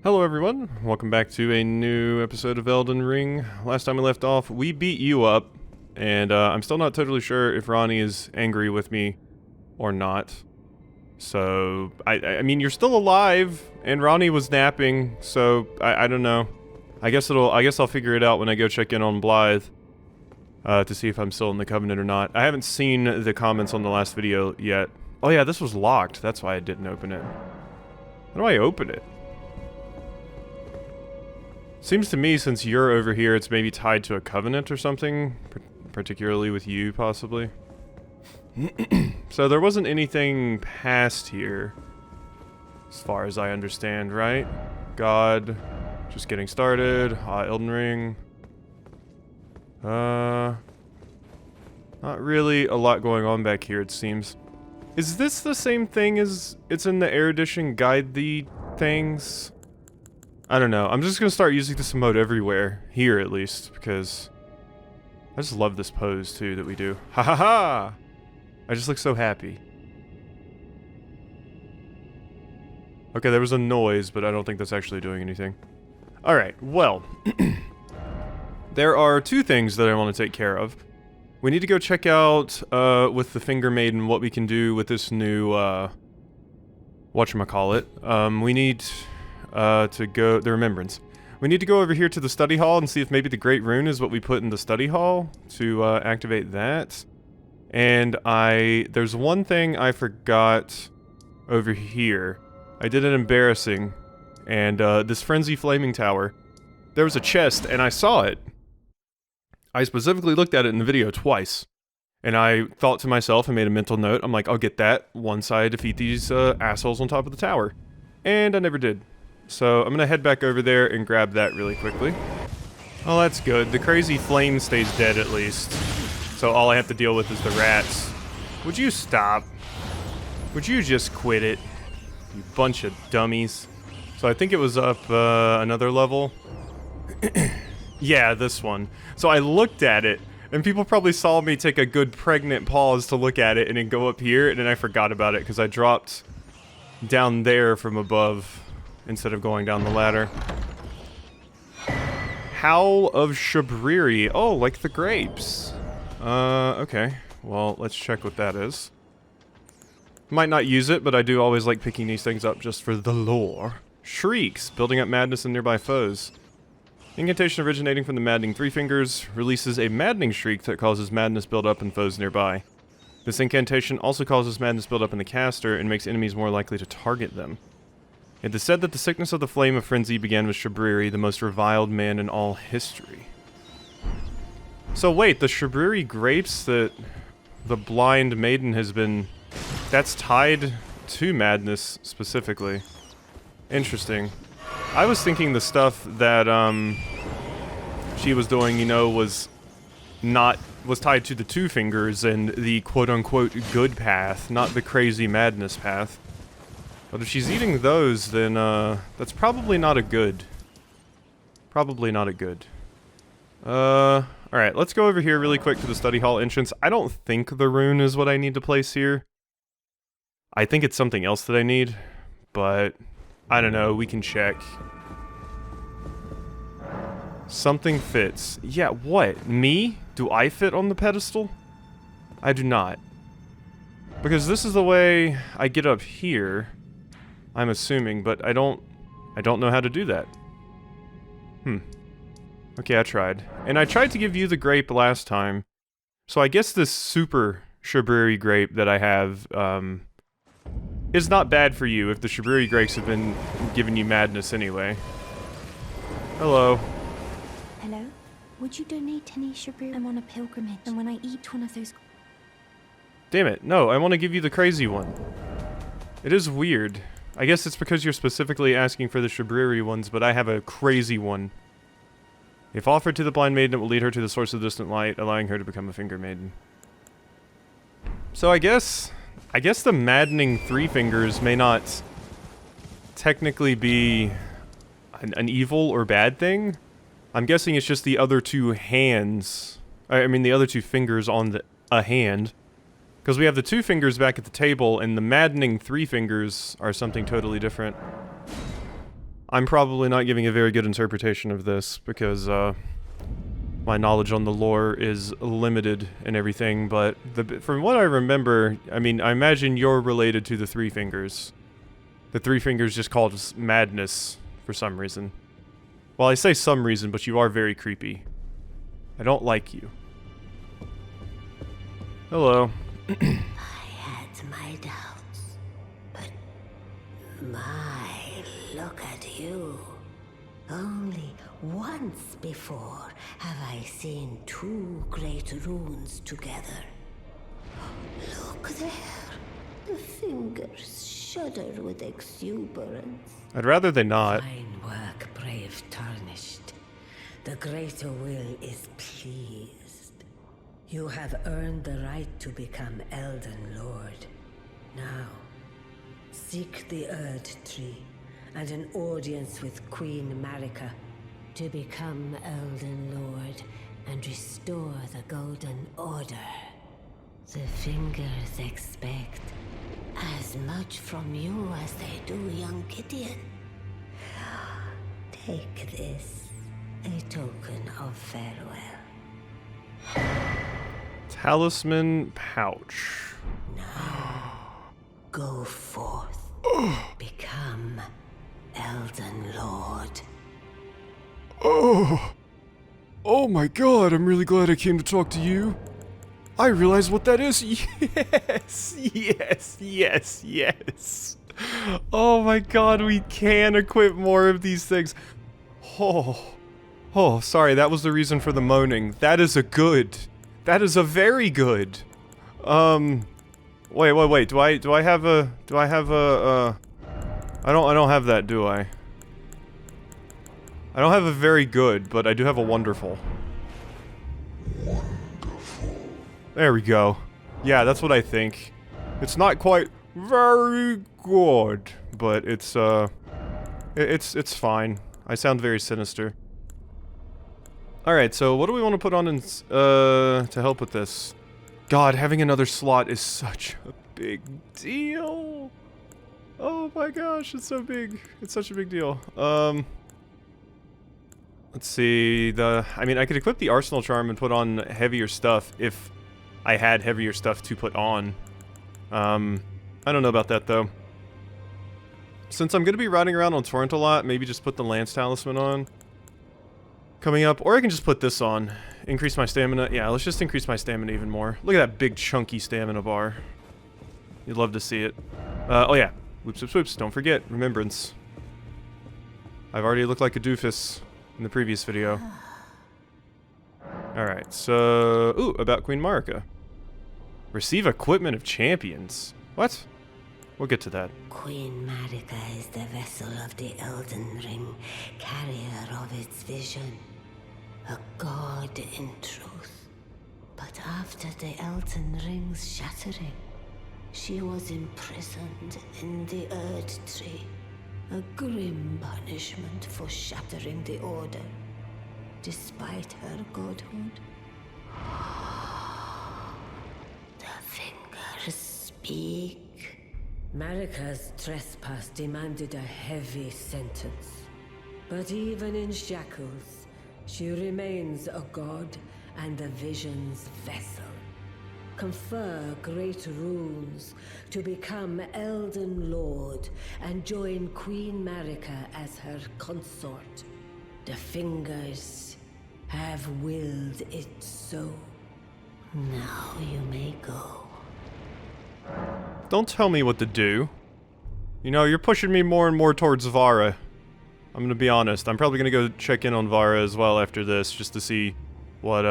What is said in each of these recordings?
Hello everyone, welcome back to a new episode of Elden Ring. Last time we left off, we beat you up, and I'm still not totally sure if Ronnie is angry with me or not. So, I mean, you're still alive, and Ronnie was napping, so I don't know. I guess I'll figure it out when I go check in on Blythe, to see if I'm still in the Covenant or not. I haven't seen the comments on the last video yet. Oh yeah, this was locked, that's why I didn't open it. How do I open it? Seems to me, since you're over here, it's maybe tied to a covenant or something, particularly with you, possibly. So there wasn't anything past here, as far as I understand, right? God, just getting started, Elden Ring. Not really a lot going on back here, it seems. Is this the same thing as it's in the Air Edition guide the things? I don't know. I'm just gonna start using this mode everywhere. Here, at least, because I just love this pose, too, that we do. Ha ha ha! I just look so happy. Okay, there was a noise, but I don't think that's actually doing anything. Alright, well. There are two things that I want to take care of. We need to go check out, with the Finger Maiden, what we can do with this new, whatchamacallit. We need to go, the Remembrance. We need to go over here to the study hall and see if maybe the Great Rune is what we put in the study hall to activate that. And there's one thing I forgot over here. I did an embarrassing, and this Frenzy Flaming Tower. There was a chest, and I saw it. I specifically looked at it in the video twice. And I thought to myself and made a mental note, I'm like, I'll get that once I defeat these assholes on top of the tower. And I never did. So I'm gonna head back over there and grab that really quickly. Oh, that's good. The crazy flame stays dead at least. So all I have to deal with is the rats. Would you stop? Would you just quit it? You bunch of dummies. So I think it was up another level. Yeah, this one. So I looked at it, and people probably saw me take a good pregnant pause to look at it and then go up here, and then I forgot about it because I dropped down there from above instead of going down the ladder. Howl of Shabriri. Oh, like the grapes. Okay. Well, let's check what that is. Might not use it, but I do always like picking these things up just for the lore. Shrieks, building up madness in nearby foes. Incantation originating from the Maddening Three Fingers releases a maddening shriek that causes madness build up in foes nearby. This incantation also causes madness build up in the caster and makes enemies more likely to target them. It is said that the sickness of the flame of frenzy began with Shabriri, the most reviled man in all history. So wait, the Shabriri grapes that the blind maiden has been... That's tied to madness, specifically. Interesting. I was thinking the stuff that, she was doing, you know, was tied to the Two Fingers and the quote-unquote good path, not the crazy madness path. But if she's eating those, then, that's probably not a good. Probably not a good. Alright, let's go over here really quick to the study hall entrance. I don't think the rune is what I need to place here. I think it's something else that I need, but I don't know, we can check. Something fits. Yeah, what? Me? Do I fit on the pedestal? I do not. Because this is the way I get up here, I'm assuming, but I don't know how to do that. Okay, I tried. And I tried to give you the grape last time. So I guess this super Shabriri grape that I have, is not bad for you if the Shabriri grapes have been giving you madness anyway. Hello. Hello? Would you donate any Shabriri? I'm on a pilgrimage, and when I eat one of those... Damn it, no, I want to give you the crazy one. It is weird. I guess it's because you're specifically asking for the Shabriri ones, but I have a crazy one. If offered to the blind maiden, it will lead her to the source of distant light, allowing her to become a Finger Maiden. So I guess the Maddening Three Fingers may not technically be an evil or bad thing. I'm guessing it's just the other two hands. I mean, the other two fingers on a hand. Because we have the Two Fingers back at the table, and the Maddening Three Fingers are something totally different. I'm probably not giving a very good interpretation of this because my knowledge on the lore is limited and everything, but from what I remember, I mean, I imagine you're related to the Three Fingers. The Three Fingers just called us Madness for some reason. Well, I say some reason, but you are very creepy. I don't like you. Hello. I had my doubts, but look at you. Only once before have I seen two great runes together. Look there. The fingers shudder with exuberance. I'd rather they not. Fine work, brave Tarnished. The greater will is pleased. You have earned the right to become Elden Lord. Now, seek the Erd Tree and an audience with Queen Marika to become Elden Lord and restore the Golden Order. The fingers expect as much from you as they do young Gideon. Take this, a token of farewell. Talisman pouch. Now, go forth. Become Elden Lord. Oh my god, I'm really glad I came to talk to you. I realize what that is. Yes. Oh my god, we can equip more of these things. Oh, sorry, that was the reason for the moaning. That is a good. That is a very good. Wait. Do I have a, I don't have that, do I? I don't have a very good, but I do have a wonderful. There we go. Yeah, that's what I think. It's not quite very good, but it's fine. I sound very sinister. Alright, so what do we want to put on in, to help with this? God, having another slot is such a big deal. Oh my gosh, it's so big. It's such a big deal. Let's see, I mean, I could equip the Arsenal Charm and put on heavier stuff if I had heavier stuff to put on. I don't know about that, though. Since I'm gonna be riding around on Torrent a lot, maybe just put the Lance Talisman on. Coming up, or I can just put this on. Increase my stamina. Yeah, let's just increase my stamina even more. Look at that big, chunky stamina bar. You'd love to see it. Oh yeah, whoops, don't forget, remembrance. I've already looked like a doofus in the previous video. Alright, so... Ooh, about Queen Marika. Receive equipment of champions. What? We'll get to that. Queen Marika is the vessel of the Elden Ring, carrier of its vision. A god in truth. But after the Elden Ring's shattering, she was imprisoned in the Erd Tree. A grim punishment for shattering the Order, despite her godhood. The fingers speak. Marika's trespass demanded a heavy sentence. But even in shackles, she remains a god and the vision's vessel. Confer great runes to become Elden Lord and join Queen Marika as her consort. The fingers have willed it so. Now you may go. Don't tell me what to do. You know, you're pushing me more and more towards Vara. I'm gonna be honest. I'm probably gonna go check in on Vara as well after this, just to see what,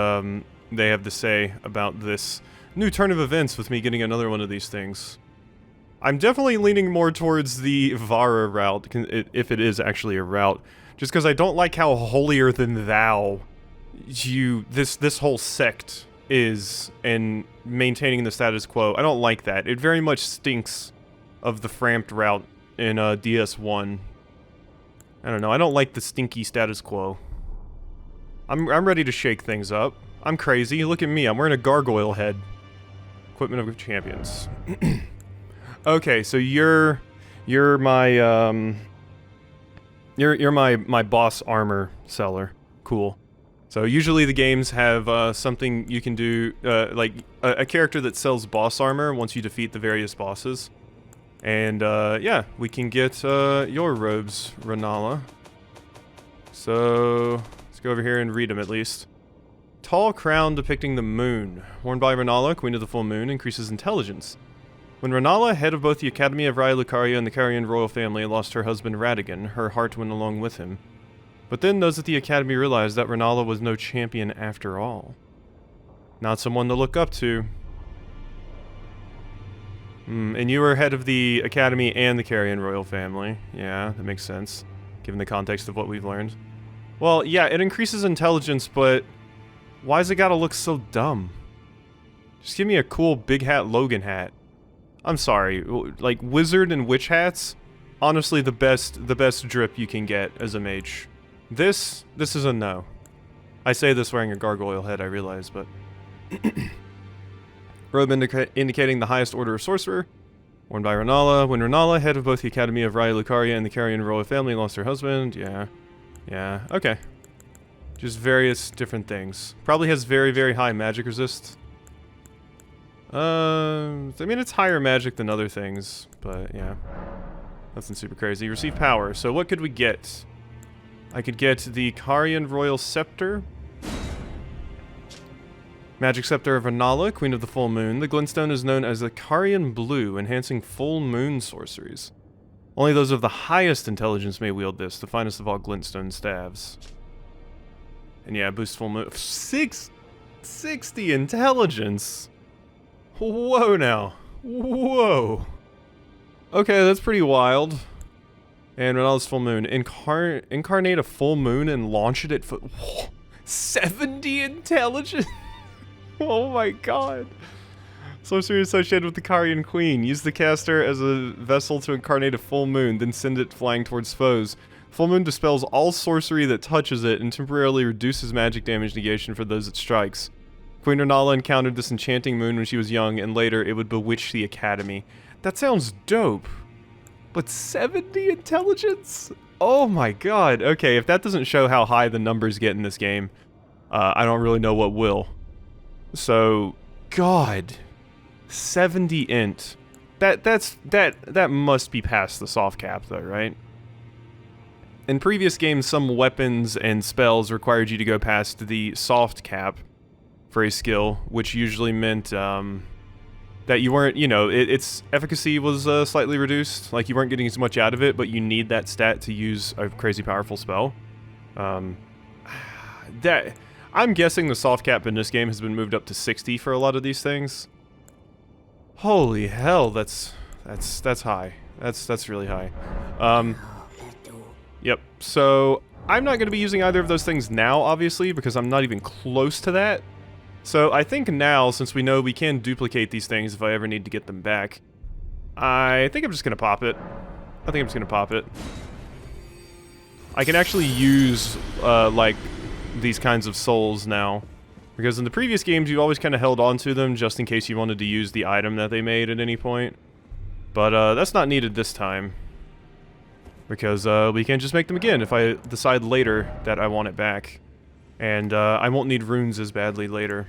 they have to say about this new turn of events with me getting another one of these things. I'm definitely leaning more towards the Vara route, if it is actually a route. Just because I don't like how holier than thou this whole sect is, and maintaining the status quo. I don't like that. It very much stinks of the Framped route in DS1. I don't know, I don't like the stinky status quo. I'm ready to shake things up. I'm crazy, look at me, I'm wearing a gargoyle head. Equipment of champions. Okay, so you're my, You're my boss armor seller. Cool. So usually the games have something you can do, like a character that sells boss armor once you defeat the various bosses. And yeah, we can get your robes, Renala. So let's go over here and read them at least. Tall crown depicting the moon. Worn by Renala, Queen of the Full Moon, increases intelligence. When Renala, head of both the Academy of Raya Lucaria and the Carian royal family, lost her husband Radagon, her heart went along with him. But then those at the Academy realized that Renala was no champion after all. Not someone to look up to. And you were head of the Academy and the Carian royal family. Yeah, that makes sense, given the context of what we've learned. Well, yeah, it increases intelligence, but why's it gotta look so dumb? Just give me a cool big hat Logan hat. I'm sorry, like wizard and witch hats, honestly the best drip you can get as a mage. This is a no. I say this wearing a gargoyle head, I realize, but robe indicating the highest order of sorcerer, worn by Renala. When Renala, head of both the Academy of Raya Lucaria and the Carian royal family, lost her husband. Yeah, okay. Just various different things. Probably has very, very high magic resist. I mean, it's higher magic than other things, but yeah. Nothing super crazy. Receive power. So what could we get? I could get the Carian Royal Scepter. Magic Scepter of Renala, Queen of the Full Moon. The glintstone is known as the Carian Blue, enhancing full moon sorceries. Only those of the highest intelligence may wield this, the finest of all glintstone staves. And yeah, boost full moon. 660 intelligence! Whoa now. Whoa. Okay, that's pretty wild. And Renala's full moon. Incarnate a full moon and launch it at foot. 70 intelligence? Oh my god. Sorcery associated with the Carian Queen. Use the caster as a vessel to incarnate a full moon, then send it flying towards foes. Full moon dispels all sorcery that touches it and temporarily reduces magic damage negation for those it strikes. Queen Renala encountered this enchanting moon when she was young, and later it would bewitch the Academy. That sounds dope. But 70 intelligence? Oh my god. Okay, if that doesn't show how high the numbers get in this game, I don't really know what will. So, god. 70 int. That must be past the soft cap though, right? In previous games, some weapons and spells required you to go past the soft cap for a skill, which usually meant that you weren't, you know, its efficacy was slightly reduced. Like, you weren't getting as much out of it, but you need that stat to use a crazy powerful spell. I'm guessing the soft cap in this game has been moved up to 60 for a lot of these things. Holy hell, that's high. That's really high. Yep. So I'm not going to be using either of those things now, obviously, because I'm not even close to that. So I think now, since we know we can duplicate these things if I ever need to get them back, I think I'm just going to pop it. I can actually use, like, these kinds of souls now. Because in the previous games, you always kind of held on to them just in case you wanted to use the item that they made at any point. But that's not needed this time. Because we can just make them again if I decide later that I want it back. And I won't need runes as badly later.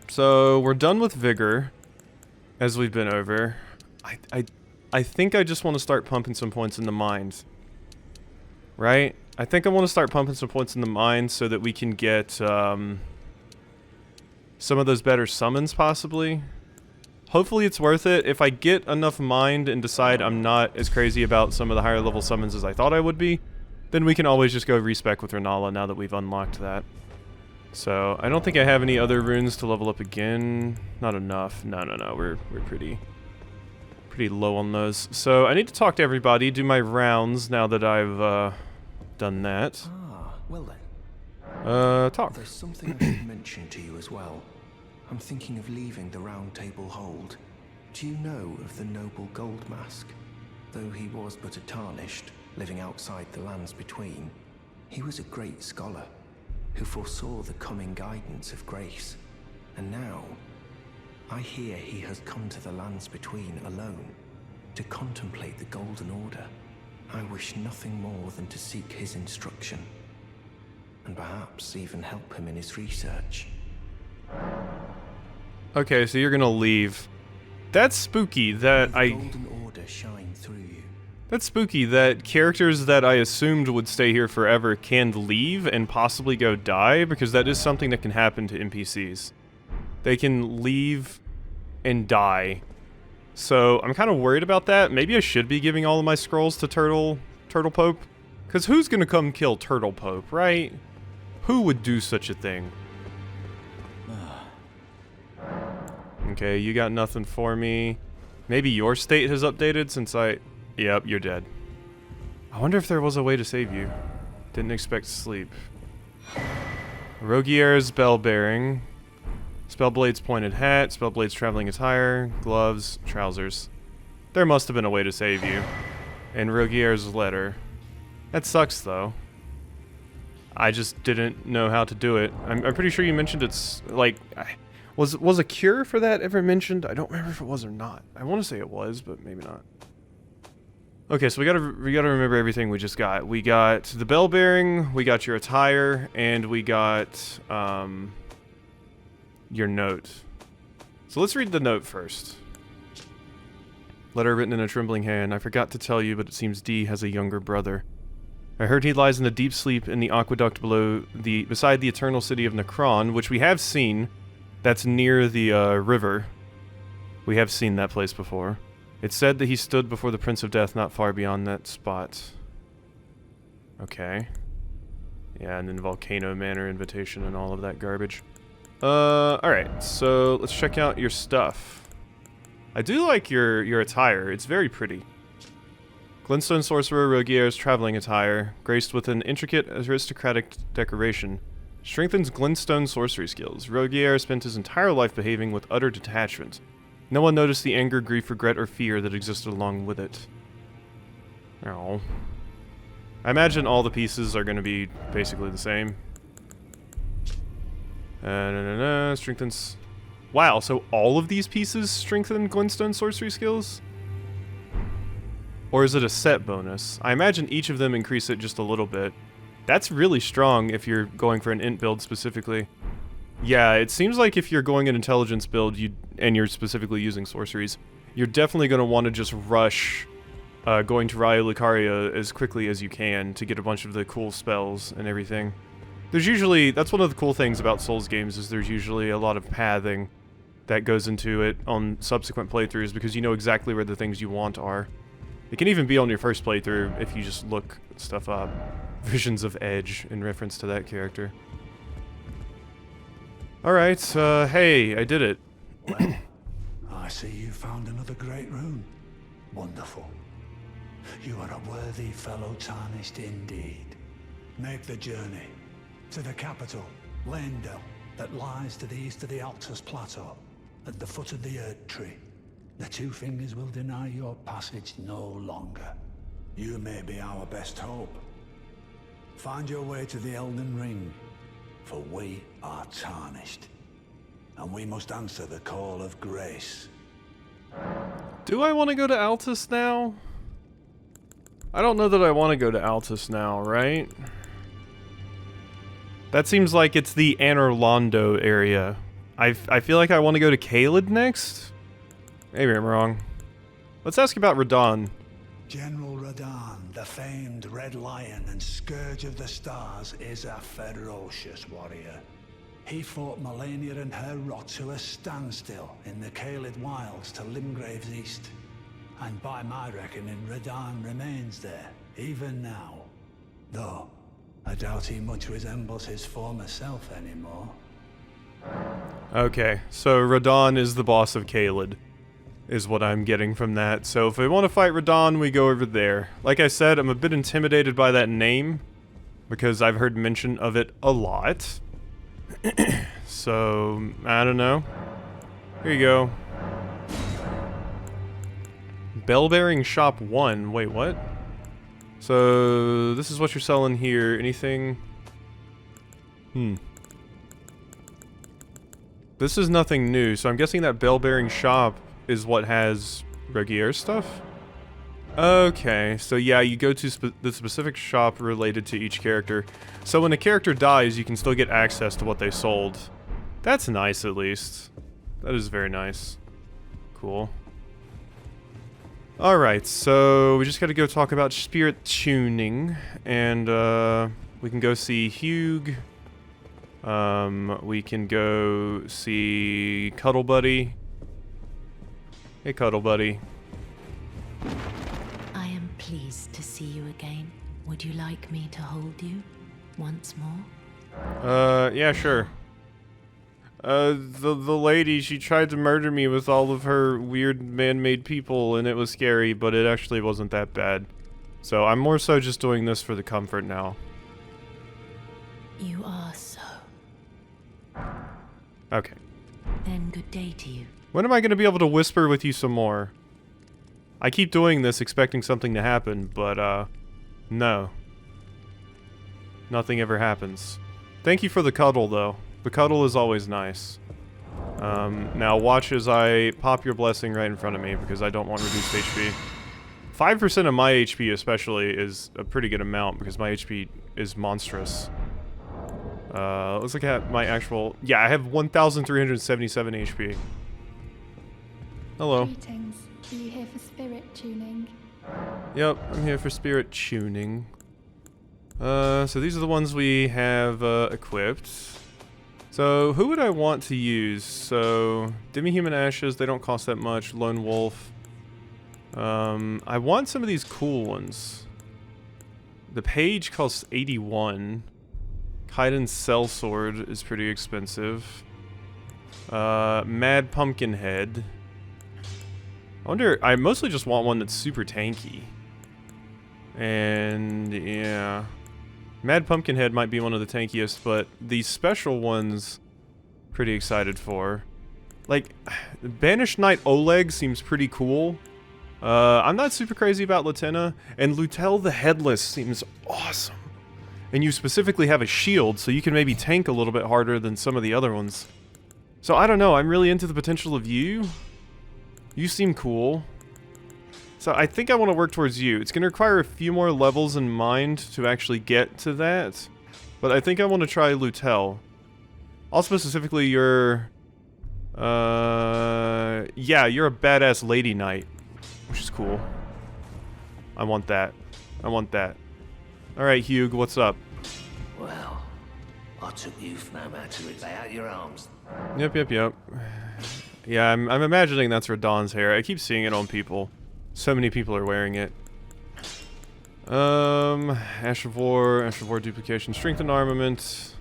So we're done with Vigor, as we've been over. I think I just want to start pumping some points in the mind. Right? I think I want to start pumping some points in the mind so that we can get some of those better summons, possibly. Hopefully it's worth it. If I get enough mind and decide I'm not as crazy about some of the higher level summons as I thought I would be, then we can always just go respec with Renala now that we've unlocked that. So, I don't think I have any other runes to level up again. Not enough. No. We're pretty low on those. So, I need to talk to everybody, do my rounds now that I've done that. Ah, well then. Talk. There's something I should mention to you as well. I'm thinking of leaving the Round Table Hold. Do you know of the noble Gold Mask? Though he was but a Tarnished, living outside the lands between, he was a great scholar who foresaw the coming guidance of grace. And now, I hear he has come to the lands between alone to contemplate the Golden Order I wish nothing more than to seek his instruction, and perhaps even help him in his research. Okay, so you're gonna leave. That's spooky that May the Golden Order shine through you. That's spooky that characters that I assumed would stay here forever can leave and possibly go die, because that is something that can happen to NPCs. They can leave and die. So I'm kind of worried about that. Maybe I should be giving all of my scrolls to Turtle Pope. Because who's gonna come kill Turtle Pope, right? Who would do such a thing? Okay, you got nothing for me. Maybe your state has updated since I... Yep, you're dead. I wonder if there was a way to save you. Didn't expect sleep. Roguier's bell bearing. Spellblade's pointed hat. Spellblade's traveling attire. Gloves. Trousers. There must have been a way to save you. And Roguier's letter. That sucks, though. I just didn't know how to do it. I'm pretty sure you mentioned it's, like... Was a cure for that ever mentioned? I don't remember if it was or not. I want to say it was, but maybe not. Okay, so we gotta remember everything we just got. We got the bell bearing, we got your attire, and we got your note. So let's read the note first. Letter written in a trembling hand. I forgot to tell you, but it seems D has a younger brother. I heard he lies in a deep sleep in the aqueduct beside the eternal city of Necron, which we have seen. That's near the river. We have seen that place before. It said that he stood before the Prince of Death not far beyond that spot. Okay. Yeah, and then Volcano Manor invitation and all of that garbage. Alright, so let's check out your stuff. I do like your attire. It's very pretty. Glintstone Sorcerer Roguier's traveling attire, graced with an intricate aristocratic decoration. Strengthens Glintstone sorcery skills. Roguier spent his entire life behaving with utter detachment. No one noticed the anger, grief, regret, or fear that existed along with it. Oh. I imagine all the pieces are going to be basically the same. Strengthens... Wow, so all of these pieces strengthen Glintstone sorcery skills? Or is it a set bonus? I imagine each of them increase it just a little bit. That's really strong if you're going for an int build specifically. Yeah, it seems like if you're going an intelligence build and you're specifically using sorceries, you're definitely going to want to just rush going to Raya Lucaria as quickly as you can to get a bunch of the cool spells and everything. There's usually, that's one of the cool things about Souls games, is there's usually a lot of pathing that goes into it on subsequent playthroughs because you know exactly where the things you want are. It can even be on your first playthrough if you just look stuff up. Visions of Edge in reference to that character. Alright, hey, I did it. Well, I see you found another great rune. Wonderful. You are a worthy fellow Tarnished indeed. Make the journey to the capital, Leyndell, that lies to the east of the Altus Plateau, at the foot of the Erd Tree. The Two Fingers will deny your passage no longer. You may be our best hope. Find your way to the Elden Ring, for we are Tarnished, and we must answer the call of grace. Do I want to go to Altus now? I don't know that I want to go to Altus now, right? That seems like it's the Anor Londo area. I feel like I want to go to Caelid next? Maybe I'm wrong. Let's ask about Radahn. General Radahn, the famed Red Lion and Scourge of the Stars, is a ferocious warrior. He fought Malenia and her rot to a standstill in the Caelid Wilds to Limgrave's east. And by my reckoning, Radahn remains there, even now. Though, I doubt he much resembles his former self anymore. Okay, so Radahn is the boss of Caelid, is what I'm getting from that. So if we want to fight Radahn, we go over there. Like I said, I'm a bit intimidated by that name, because I've heard mention of it a lot. So, I don't know. Here you go. Bell-bearing shop 1. Wait, what? So, this is what you're selling here. Anything? This is nothing new, so I'm guessing that bell-bearing shop is what has Roguier's stuff? Okay, so yeah, you go to the specific shop related to each character. So when a character dies, you can still get access to what they sold. That's nice, at least. That is very nice. Cool. Alright, so we just gotta go talk about spirit tuning, and we can go see Hugh. We can go see Cuddle Buddy. Hey, Cuddle Buddy. I am pleased to see you again. Would you like me to hold you once more? Yeah, sure. The lady, she tried to murder me with all of her weird man-made people, and it was scary, but it actually wasn't that bad. So I'm more so just doing this for the comfort now. You are so. Okay. Then good day to you. When am I gonna be able to whisper with you some more? I keep doing this expecting something to happen, but, no. Nothing ever happens. Thank you for the cuddle, though. The cuddle is always nice. Now watch as I pop your blessing right in front of me, because I don't want reduced HP. 5% of my HP especially is a pretty good amount, because my HP is monstrous. Let's look at my actual... Yeah, I have 1,377 HP. Hello. Greetings. Are you here for spirit tuning? Yep, I'm here for spirit tuning. So these are the ones we have equipped. So who would I want to use? So demi-human ashes, they don't cost that much. Lone wolf. I want some of these cool ones. The page costs 81. Kaiden's sellsword is pretty expensive. Mad Pumpkinhead. I wonder, I mostly just want one that's super tanky. And, yeah. Mad Pumpkinhead might be one of the tankiest, but the special ones, pretty excited for. Like, Banished Knight Oleg seems pretty cool. I'm not super crazy about Latenna, and Lutel the Headless seems awesome. And you specifically have a shield, so you can maybe tank a little bit harder than some of the other ones. So I don't know, I'm really into the potential of you. You seem cool. So I think I want to work towards you. It's going to require a few more levels in mind to actually get to that. But I think I want to try Lutel. Also specifically your... yeah, you're a badass lady knight. Which is cool. I want that. I want that. Alright, Hugh, what's up? Well, I took you for no matter to lay out your arms. Yep. Yeah, I'm imagining that's Radahn's hair. I keep seeing it on people. So many people are wearing it. Ash of War duplication, strengthen armament.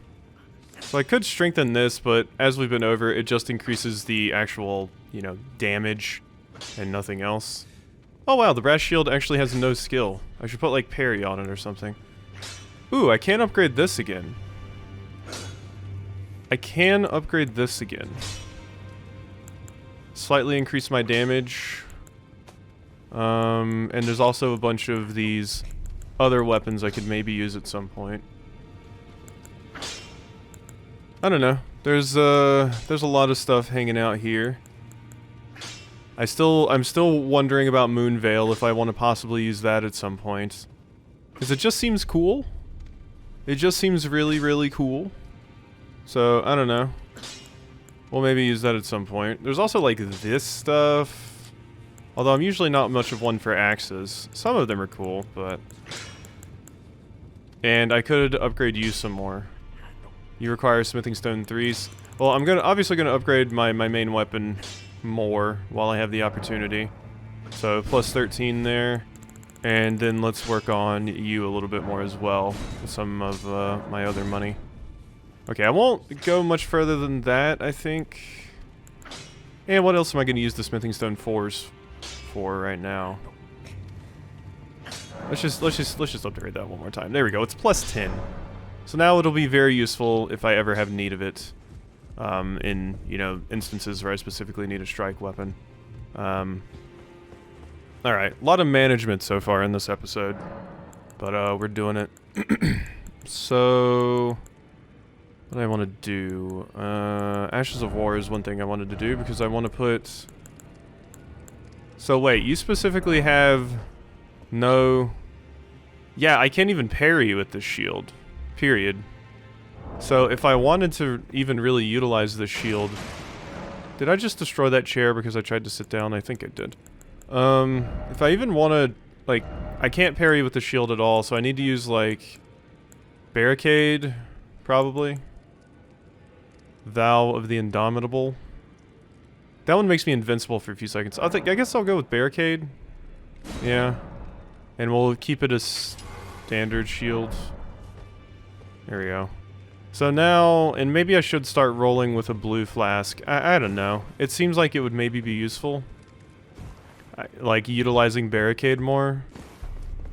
So I could strengthen this, but as we've been over, it just increases the actual, you know, damage and nothing else. Oh wow, the brass shield actually has no skill. I should put like parry on it or something. Ooh, I can upgrade this again. I can upgrade this again. Slightly increase my damage. And there's also a bunch of these other weapons I could maybe use at some point. I don't know. There's a lot of stuff hanging out here. I'm still wondering about Moonveil, if I want to possibly use that at some point. Because it just seems cool. It just seems really, really cool. So, I don't know. We'll maybe use that at some point. There's also, like, this stuff. Although I'm usually not much of one for axes. Some of them are cool, but... And I could upgrade you some more. You require smithing stone 3s. Well, I'm obviously gonna upgrade my main weapon more while I have the opportunity. So, plus 13 there. And then let's work on you a little bit more as well. With some of my other money. Okay, I won't go much further than that, I think. And what else am I going to use the smithing stone 4s for right now? Let's just upgrade that one more time. There we go. It's plus 10. So now it'll be very useful if I ever have need of it. In, you know, instances where I specifically need a strike weapon. Alright, a lot of management so far in this episode. But, we're doing it. So... what do I want to do? Ashes of War is one thing I wanted to do because I want to put... So wait, you specifically have No. Yeah, I can't even parry with this shield. Period. So if I wanted to even really utilize this shield... Did I just destroy that chair because I tried to sit down? I think I did. If I even want to... Like, I can't parry with the shield at all, so I need to use, like... Barricade, probably. Vow of the Indomitable. That one makes me invincible for a few seconds. I guess I'll go with Barricade. Yeah. And we'll keep it as standard shield. There we go. So now, and maybe I should start rolling with a blue flask. I don't know. It seems like it would maybe be useful. Like, utilizing Barricade more.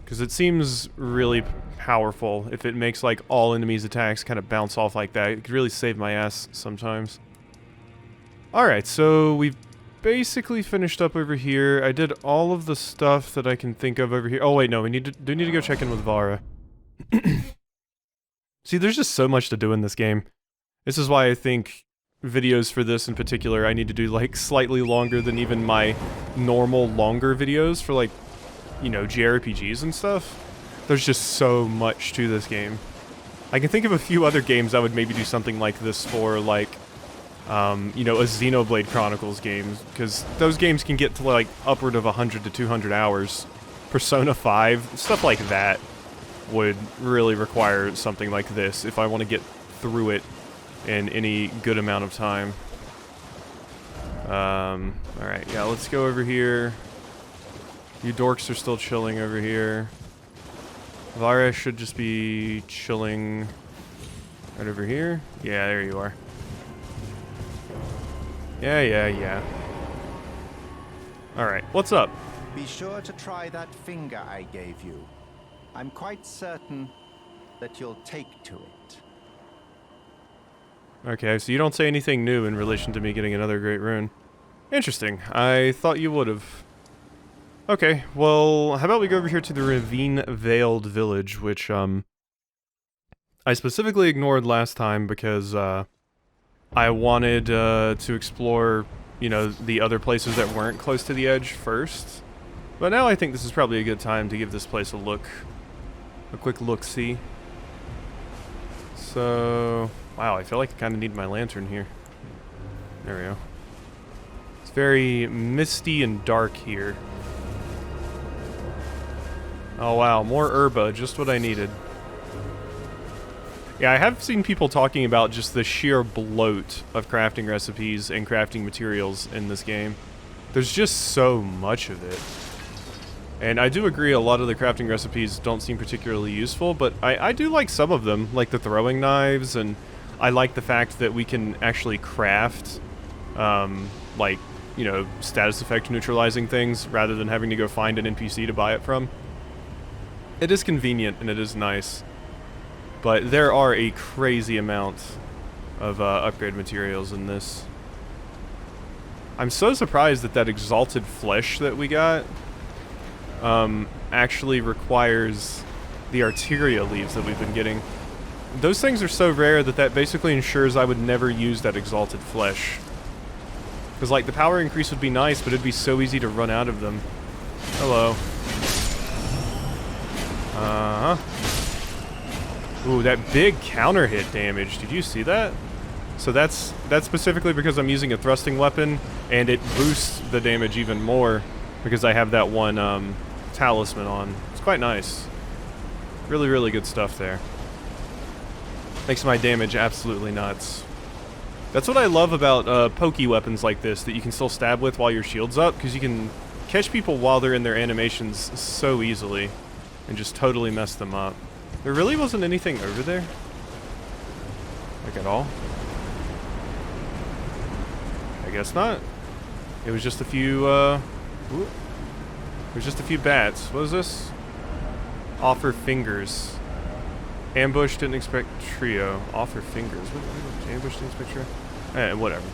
Because it seems really powerful if it makes, like, all enemies' attacks kind of bounce off like that. It could really save my ass sometimes. Alright, so we've basically finished up over here. I did all of the stuff that I can think of over here. Oh, wait, no, we need to go check in with Vara. See, there's just so much to do in this game. This is why I think videos for this in particular, I need to do, like, slightly longer than even my normal longer videos for, like, you know, JRPGs and stuff. There's just so much to this game. I can think of a few other games I would maybe do something like this for, like, you know, a Xenoblade Chronicles game, because those games can get to, like, upward of 100 to 200 hours. Persona 5, stuff like that would really require something like this if I want to get through it in any good amount of time. Alright, yeah, let's go over here. You dorks are still chilling over here. Vara should just be chilling right over here. Yeah, there you are. Yeah. Alright, what's up? Be sure to try that finger I gave you. I'm quite certain that you'll take to it. Okay, so you don't say anything new in relation to me getting another great rune. Interesting. I thought you would have. Okay, well, how about we go over here to the Ravine-Veiled Village, which, I specifically ignored last time because, I wanted, to explore, you know, the other places that weren't close to the edge first. But now I think this is probably a good time to give this place a look. A quick look-see. So... Wow, I feel like I kind of need my lantern here. There we go. It's very misty and dark here. Oh wow, more herba, just what I needed. Yeah, I have seen people talking about just the sheer bloat of crafting recipes and crafting materials in this game. There's just so much of it. And I do agree a lot of the crafting recipes don't seem particularly useful, but I do like some of them, like the throwing knives, and I like the fact that we can actually craft, like, you know, status effect neutralizing things rather than having to go find an NPC to buy it from. It is convenient and it is nice, but there are a crazy amount of upgrade materials in this. I'm so surprised that that exalted flesh that we got actually requires the arteria leaves that we've been getting. Those things are so rare that that basically ensures I would never use that exalted flesh. Because, like, the power increase would be nice, but it'd be so easy to run out of them. Hello. Ooh, that big counter hit damage. Did you see that? So that's specifically because I'm using a thrusting weapon, and it boosts the damage even more because I have that one talisman on. It's quite nice. Really, really good stuff there. Makes my damage absolutely nuts. That's what I love about pokey weapons like this that you can still stab with while your shield's up, because you can catch people while they're in their animations so easily and just totally mess them up. There really wasn't anything over there? Like at all? I guess not. It was just a few, it was just a few bats. What is this? Offer fingers. Ambush, didn't expect trio. Offer fingers. What ambush, didn't expect trio? Whatever.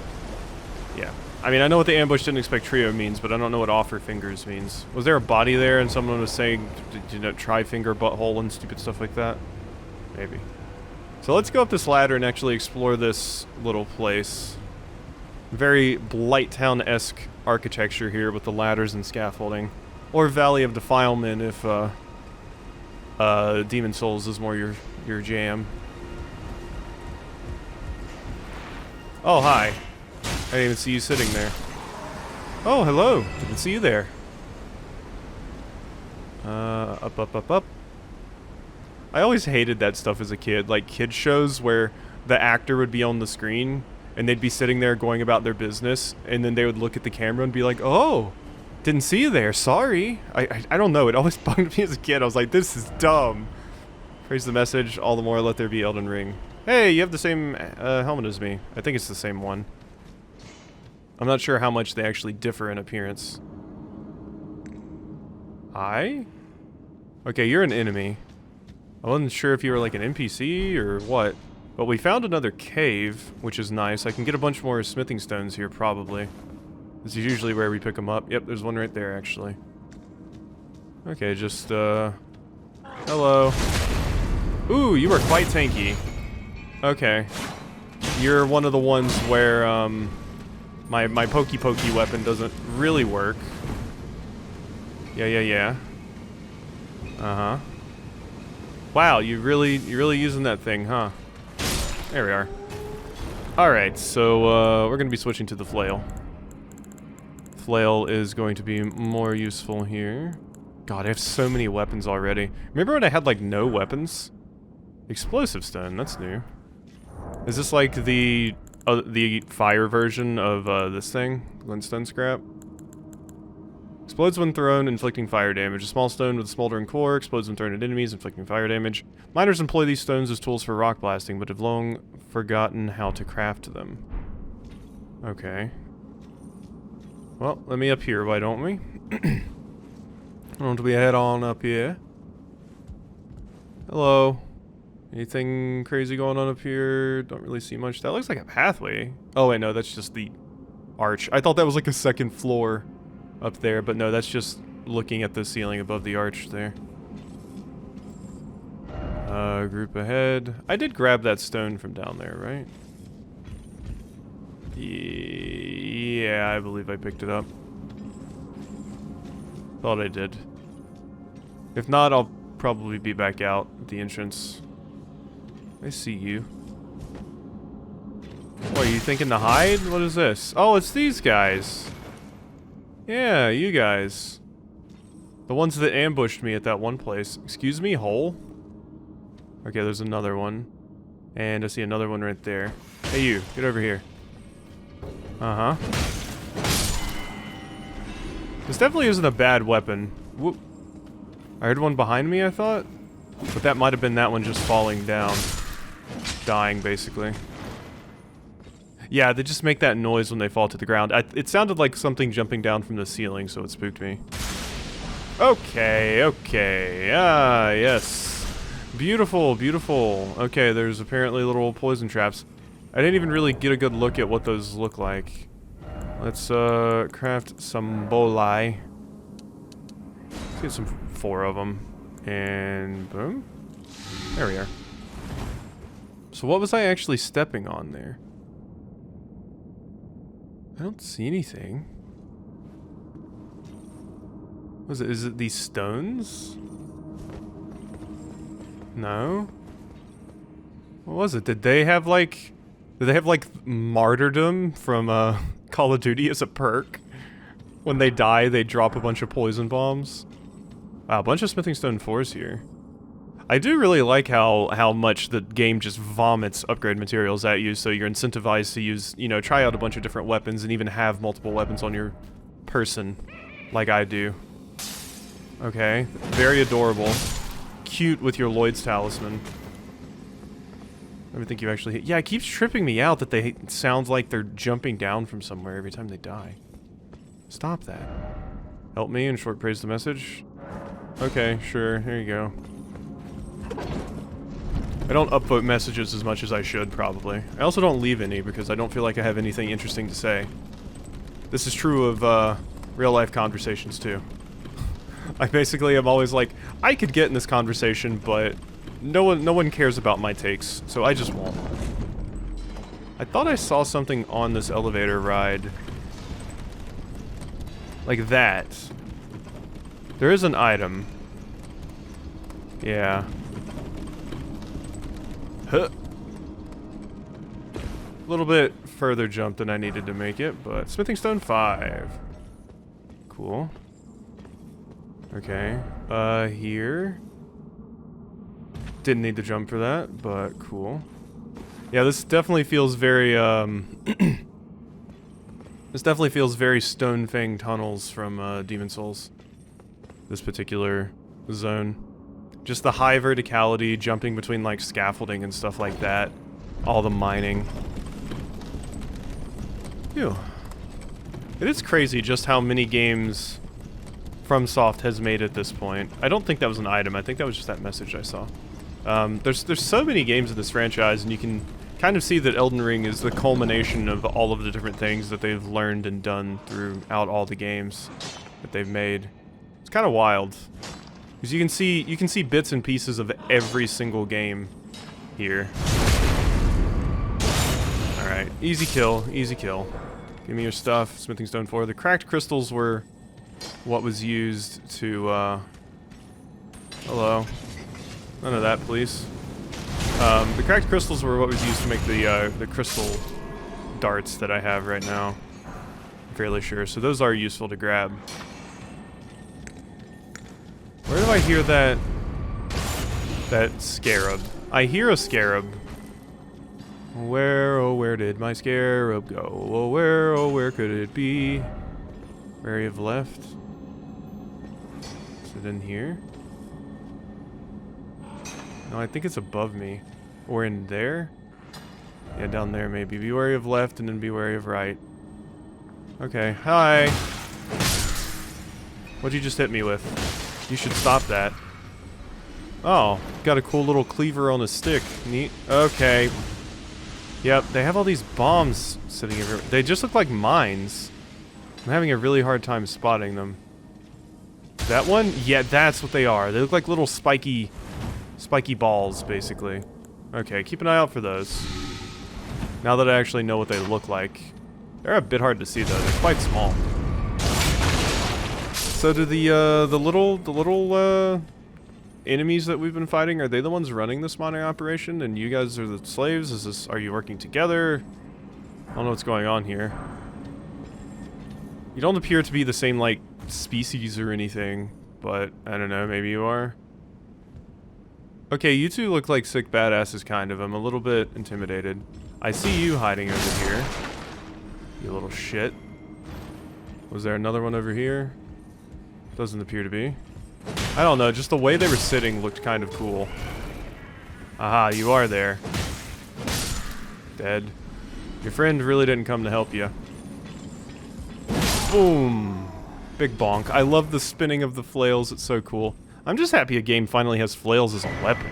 Yeah. I mean, I know what the ambush, didn't expect trio means, but I don't know what offer fingers means. Was there a body there and someone was saying, you know, try finger, butthole, and stupid stuff like that? Maybe. So let's go up this ladder and actually explore this little place. Very Blighttown-esque architecture here with the ladders and scaffolding. Or Valley of Defilement if Demon Souls is more your jam. Oh, hi. I didn't even see you sitting there. Oh, hello. Didn't see you there. Up. I always hated that stuff as a kid, like kid shows where the actor would be on the screen and they'd be sitting there going about their business, and then they would look at the camera and be like, "Oh, didn't see you there. Sorry." I don't know. It always bugged me as a kid. I was like, "This is dumb." Praise the message. All the more let there be Elden Ring. Hey, you have the same helmet as me. I think it's the same one. I'm not sure how much they actually differ in appearance. Okay, you're an enemy. I wasn't sure if you were like an NPC or what. But we found another cave, which is nice. I can get a bunch more smithing stones here, probably. This is usually where we pick them up. Yep, there's one right there, actually. Okay, just, hello. Ooh, you are quite tanky. Okay. You're one of the ones where, my pokey weapon doesn't really work. Yeah. Uh-huh. Wow, you're really using that thing, huh? There we are. Alright, so, we're gonna be switching to the flail. Flail is going to be more useful here. God, I have so many weapons already. Remember when I had, like, no weapons? Explosive stone, that's new. Is this like the fire version of, this thing? Glintstone scrap? Explodes when thrown, inflicting fire damage. A small stone with a smoldering core explodes when thrown at enemies, inflicting fire damage. Miners employ these stones as tools for rock blasting, but have long forgotten how to craft them. Okay. Well, let me up here, why don't we? Why don't we head on up here? Hello. Anything crazy going on up here? Don't really see much. That looks like a pathway. Oh wait, no, that's just the arch. I thought that was like a second floor up there, but no, that's just looking at the ceiling above the arch there. Group ahead. I did grab that stone from down there, right? Yeah, I believe I picked it up. Thought I did. If not, I'll probably be back out at the entrance. I see you. What, are you thinking to hide? What is this? Oh, it's these guys. Yeah, you guys. The ones that ambushed me at that one place. Excuse me, hole? Okay, there's another one. And I see another one right there. Hey you, get over here. Uh-huh. This definitely isn't a bad weapon. Whoop. I heard one behind me, I thought. But that might have been that one just falling down. Dying, basically. Yeah, they just make that noise when they fall to the ground. It sounded like something jumping down from the ceiling, so it spooked me. Okay. Ah, yes. Beautiful. Okay, there's apparently little poison traps. I didn't even really get a good look at what those look like. Let's, craft some bolai. Let's get some 4 of them. And boom. There we are. So what was I actually stepping on there? I don't see anything. What is it these stones? No? What was it? Did they have like martyrdom from Call of Duty as a perk? When they die, they drop a bunch of poison bombs. Wow, a bunch of smithing stone 4s here. I do really like how much the game just vomits upgrade materials at you, so you're incentivized to use, you know, try out a bunch of different weapons and even have multiple weapons on your person, like I do. Okay, very adorable. Cute with your Lloyd's talisman. Let me think you actually hit. Yeah, it keeps tripping me out that they sound like they're jumping down from somewhere every time they die. Stop that. Help me and short praise the message. Okay, sure, here you go. I don't upvote messages as much as I should, probably. I also don't leave any because I don't feel like I have anything interesting to say. This is true of real-life conversations, too. I basically am always like, I could get in this conversation, but no one cares about my takes, so I just won't. I thought I saw something on this elevator ride. Like that. There is an item. Yeah. Huh. A little bit further jump than I needed to make it, but smithing stone 5. Cool. Okay. Here. Didn't need to jump for that, but cool. Yeah, this definitely feels very, this definitely feels very Stone Fang tunnels from, Demon Souls. This particular zone. Just the high verticality, jumping between, like, scaffolding and stuff like that. All the mining. Phew. It is crazy just how many games FromSoft has made at this point. I don't think that was an item. I think that was just that message I saw. There's so many games in this franchise, and you can kind of see that Elden Ring is the culmination of all of the different things that they've learned and done throughout all the games that they've made. It's kind of wild, because you can see bits and pieces of every single game here. All right, easy kill, easy kill. Give me your stuff. Smithing stone 4. The cracked crystals were what was used to. Hello. None of that, please. The cracked crystals were what was used to make the crystal darts that I have right now. I'm fairly sure. So those are useful to grab. Where do I hear that scarab? I hear a scarab. Where, oh, where did my scarab go? Oh, where could it be? Where you have left? Is it in here? No, I think it's above me. Or in there? Yeah, down there maybe. Be wary of left and then be wary of right. Okay, hi! What'd you just hit me with? You should stop that. Oh, got a cool little cleaver on a stick. Neat. Okay. Yep, they have all these bombs sitting everywhere. They just look like mines. I'm having a really hard time spotting them. That one? Yeah, that's what they are. They look like little spiky balls, basically. Okay, keep an eye out for those. Now that I actually know what they look like. They're a bit hard to see, though. They're quite small. So do the little enemies that we've been fighting, are they the ones running this mining operation, and you guys are the slaves? Are you working together? I don't know what's going on here. You don't appear to be the same, like, species or anything, but I don't know, maybe you are. Okay, you two look like sick badasses, kind of. I'm a little bit intimidated. I see you hiding over here. You little shit. Was there another one over here? Doesn't appear to be. I don't know, just the way they were sitting looked kind of cool. Aha, you are there. Dead. Your friend really didn't come to help you. Boom. Big bonk. I love the spinning of the flails, it's so cool. I'm just happy a game finally has flails as a weapon.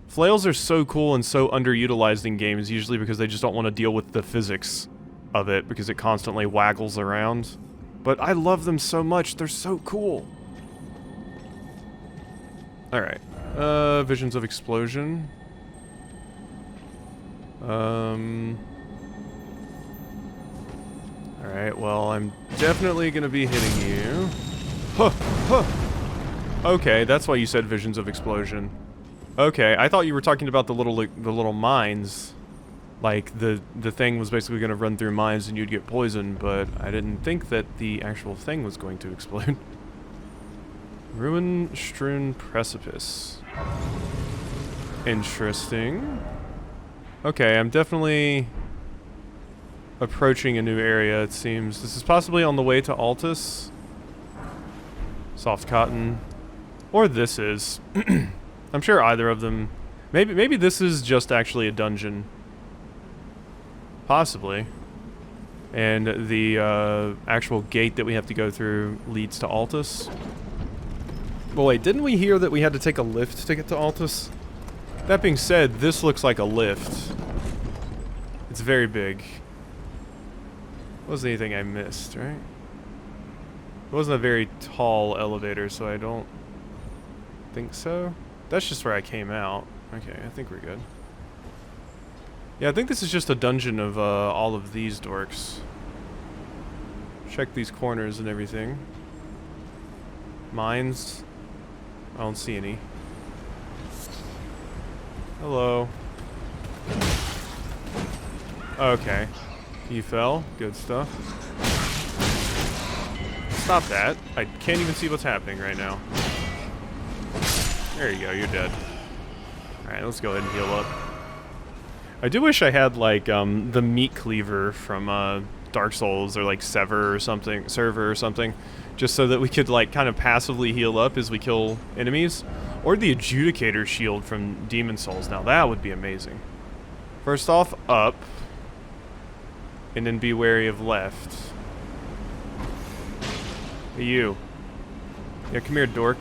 Flails are so cool and so underutilized in games, usually because they just don't want to deal with the physics of it, because it constantly waggles around. But I love them so much, they're so cool. Alright. Visions of explosion. Alright, well, I'm definitely gonna be hitting you. Huh, huh. Okay, that's why you said visions of explosion. Okay, I thought you were talking about the little mines. Like, the thing was basically gonna run through mines and you'd get poisoned, but I didn't think that the actual thing was going to explode. Ruin-strewn precipice. Interesting. Okay, I'm definitely approaching a new area, it seems. This is possibly on the way to Altus. Soft cotton. Or this is. I'm sure either of them. Maybe this is just actually a dungeon. Possibly. And the actual gate that we have to go through leads to Altus. Well, wait, didn't we hear that we had to take a lift to get to Altus? That being said, this looks like a lift. It's very big. Wasn't anything I missed, right? It wasn't a very tall elevator, so I don't think so. That's just where I came out. Okay, I think we're good. Yeah, I think this is just a dungeon of all of these dorks. Check these corners and everything. Mines? I don't see any. Hello. Okay. You fell. Good stuff. Stop that. I can't even see what's happening right now. There you go, you're dead. Alright, let's go ahead and heal up. I do wish I had, like, the meat cleaver from, Dark Souls, or, like, Server or something, just so that we could, like, kind of passively heal up as we kill enemies. Or the Adjudicator shield from Demon Souls. Now, that would be amazing. First off, up. And then be wary of left. Hey, you. Yeah, come here, dork.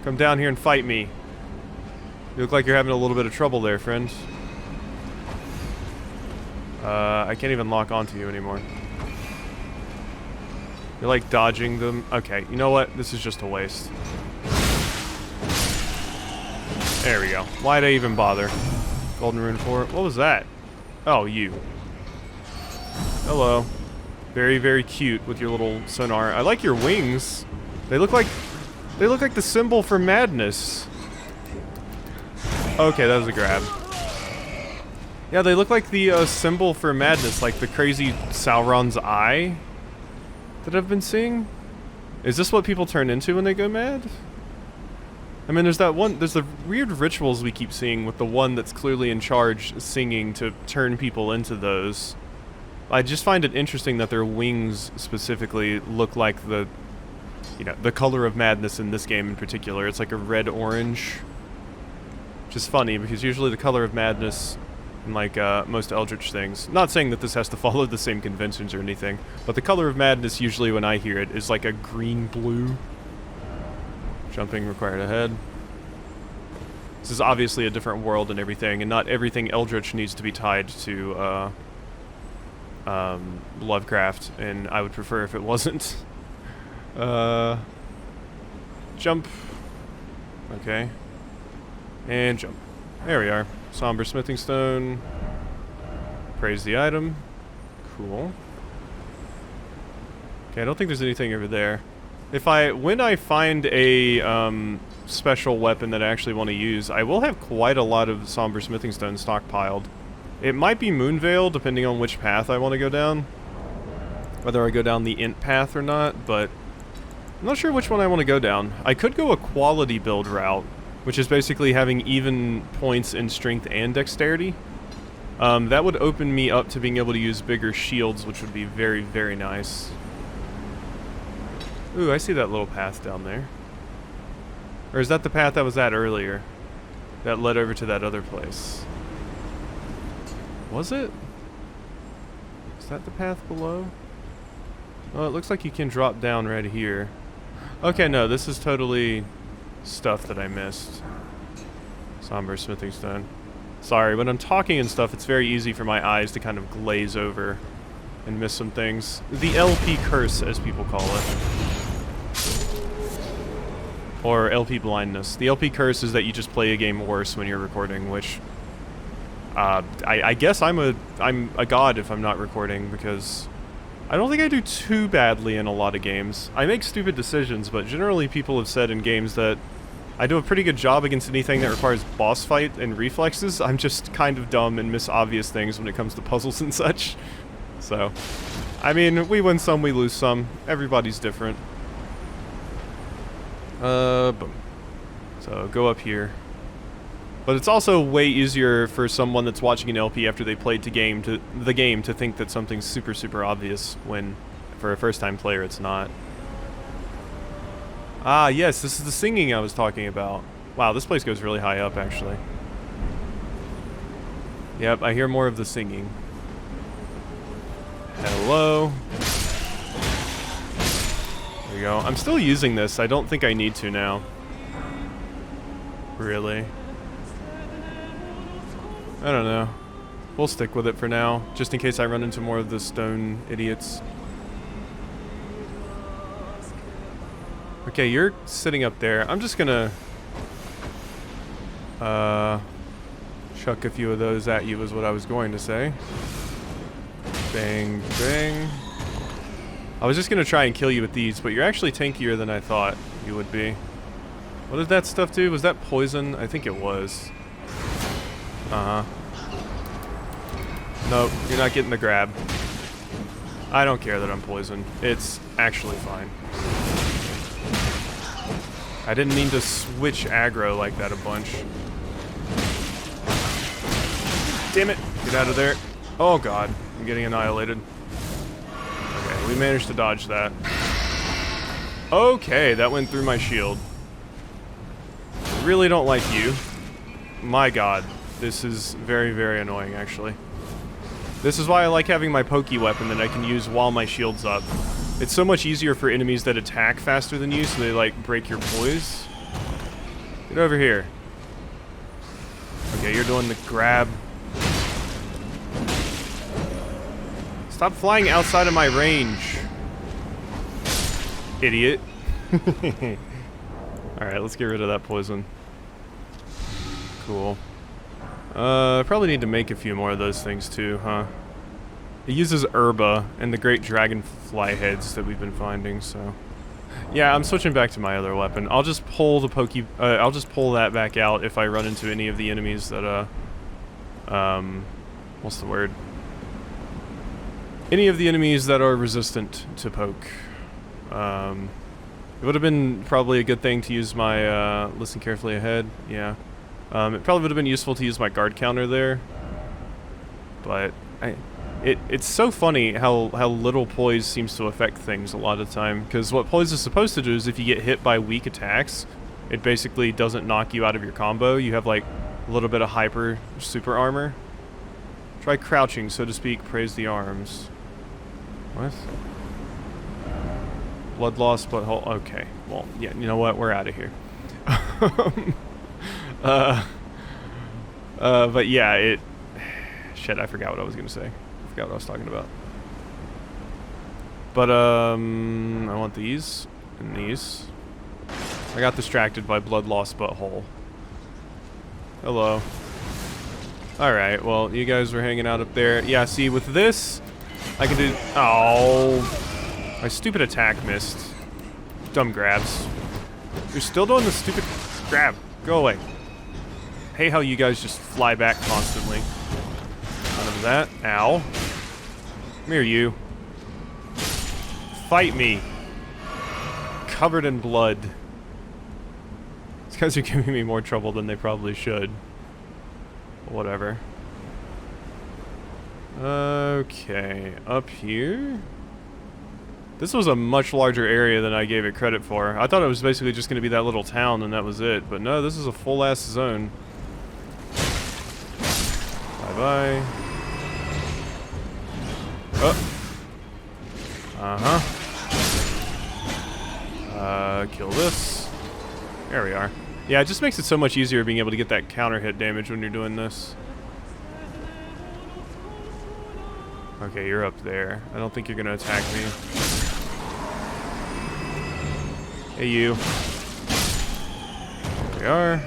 Come down here and fight me. You look like you're having a little bit of trouble there, friend. I can't even lock onto you anymore. You're like dodging them. Okay, you know what? This is just a waste. There we go. Why'd I even bother? Golden Rune 4. What was that? Oh, you. Hello. Very, very cute with your little sonar. I like your wings. They look like the symbol for madness. Okay, that was a grab. Yeah, they look like the symbol for madness, like the crazy Sauron's eye that I've been seeing. Is this what people turn into when they go mad? I mean, there's the weird rituals we keep seeing with the one that's clearly in charge singing to turn people into those. I just find it interesting that their wings specifically look like the color of madness in this game in particular. It's like a red-orange. Which is funny, because usually the color of madness in, like, most Eldritch things, not saying that this has to follow the same conventions or anything, but the color of madness usually when I hear it is like a green-blue. Jumping required ahead. This is obviously a different world and everything, and not everything Eldritch needs to be tied to, Lovecraft, and I would prefer if it wasn't. Jump. Okay. And jump. There we are. Somber smithing stone. Praise the item. Cool. Okay, I don't think there's anything over there. When I find a special weapon that I actually want to use, I will have quite a lot of somber smithing stone stockpiled. It might be Moonveil, depending on which path I want to go down. Whether I go down the int path or not, but I'm not sure which one I want to go down. I could go a quality build route, which is basically having even points in strength and dexterity. That would open me up to being able to use bigger shields, which would be very, very nice. Ooh, I see that little path down there. Or is that the path I was at earlier? That led over to that other place. Was it? Is that the path below? Oh, it looks like you can drop down right here. Okay, no, this is totally stuff that I missed. Somber smithing stone. Sorry, when I'm talking and stuff, it's very easy for my eyes to kind of glaze over and miss some things. The LP curse, as people call it. Or LP blindness. The LP curse is that you just play a game worse when you're recording, which I guess I'm a god if I'm not recording, because I don't think I do too badly in a lot of games. I make stupid decisions, but generally people have said in games that I do a pretty good job against anything that requires boss fight and reflexes. I'm just kind of dumb and miss obvious things when it comes to puzzles and such. So, I mean, we win some, we lose some. Everybody's different. Boom. So, go up here. But it's also way easier for someone that's watching an LP after they played the game to think that something's super, super obvious when, for a first-time player, it's not. Ah, yes, this is the singing I was talking about. Wow, this place goes really high up, actually. Yep, I hear more of the singing. Hello. There you go. I'm still using this. I don't think I need to now. Really? I don't know. We'll stick with it for now, just in case I run into more of the stone idiots. Okay, you're sitting up there. I'm just gonna chuck a few of those at you is what I was going to say. Bang, bang. I was just gonna try and kill you with these, but you're actually tankier than I thought you would be. What did that stuff do? Was that poison? I think it was. Uh-huh. Nope, you're not getting the grab. I don't care that I'm poisoned. It's actually fine. I didn't mean to switch aggro like that a bunch. Damn it! Get out of there. Oh god, I'm getting annihilated. Okay, we managed to dodge that. Okay, that went through my shield. I really don't like you. My god, this is very, very annoying, actually. This is why I like having my pokey weapon that I can use while my shield's up. It's so much easier for enemies that attack faster than you, so they, like, break your poise. Get over here. Okay, you're doing the grab. Stop flying outside of my range. Idiot. Alright, let's get rid of that poison. Cool. Probably need to make a few more of those things too, huh? It uses herba and the great dragonfly heads that we've been finding, so... Yeah, I'm switching back to my other weapon. I'll just pull the I'll just pull that back out if I run into any of the enemies that, what's the word? Any of the enemies that are resistant to poke. It would have been probably a good thing to use my, listen carefully ahead, yeah. It probably would have been useful to use my guard counter there. But, it's so funny how little poise seems to affect things a lot of the time. Because what poise is supposed to do is if you get hit by weak attacks, it basically doesn't knock you out of your combo. You have like a little bit of hyper super armor. Try crouching, so to speak, praise the arms. What? Blood loss, butthole. Okay. Well, yeah, you know what? We're out of here. But yeah, shit, I forgot what I was gonna say. I forgot what I was talking about. But, I want these and these. I got distracted by blood loss butthole. Hello. Alright, well, you guys were hanging out up there. Yeah, see, with this, I can do... Oh. My stupid attack missed. Dumb grabs. You're still doing the stupid grab. Go away. Hey, how you guys just fly back constantly. None of that. Ow. Come here, you. Fight me. Covered in blood. These guys are giving me more trouble than they probably should. Whatever. Okay, up here? This was a much larger area than I gave it credit for. I thought it was basically just going to be that little town and that was it. But no, this is a full-ass zone. Bye-bye. Oh. Kill this. There we are. Yeah, it just makes it so much easier being able to get that counter hit damage when you're doing this. Okay, you're up there. I don't think you're gonna attack me. Hey, you. There we are.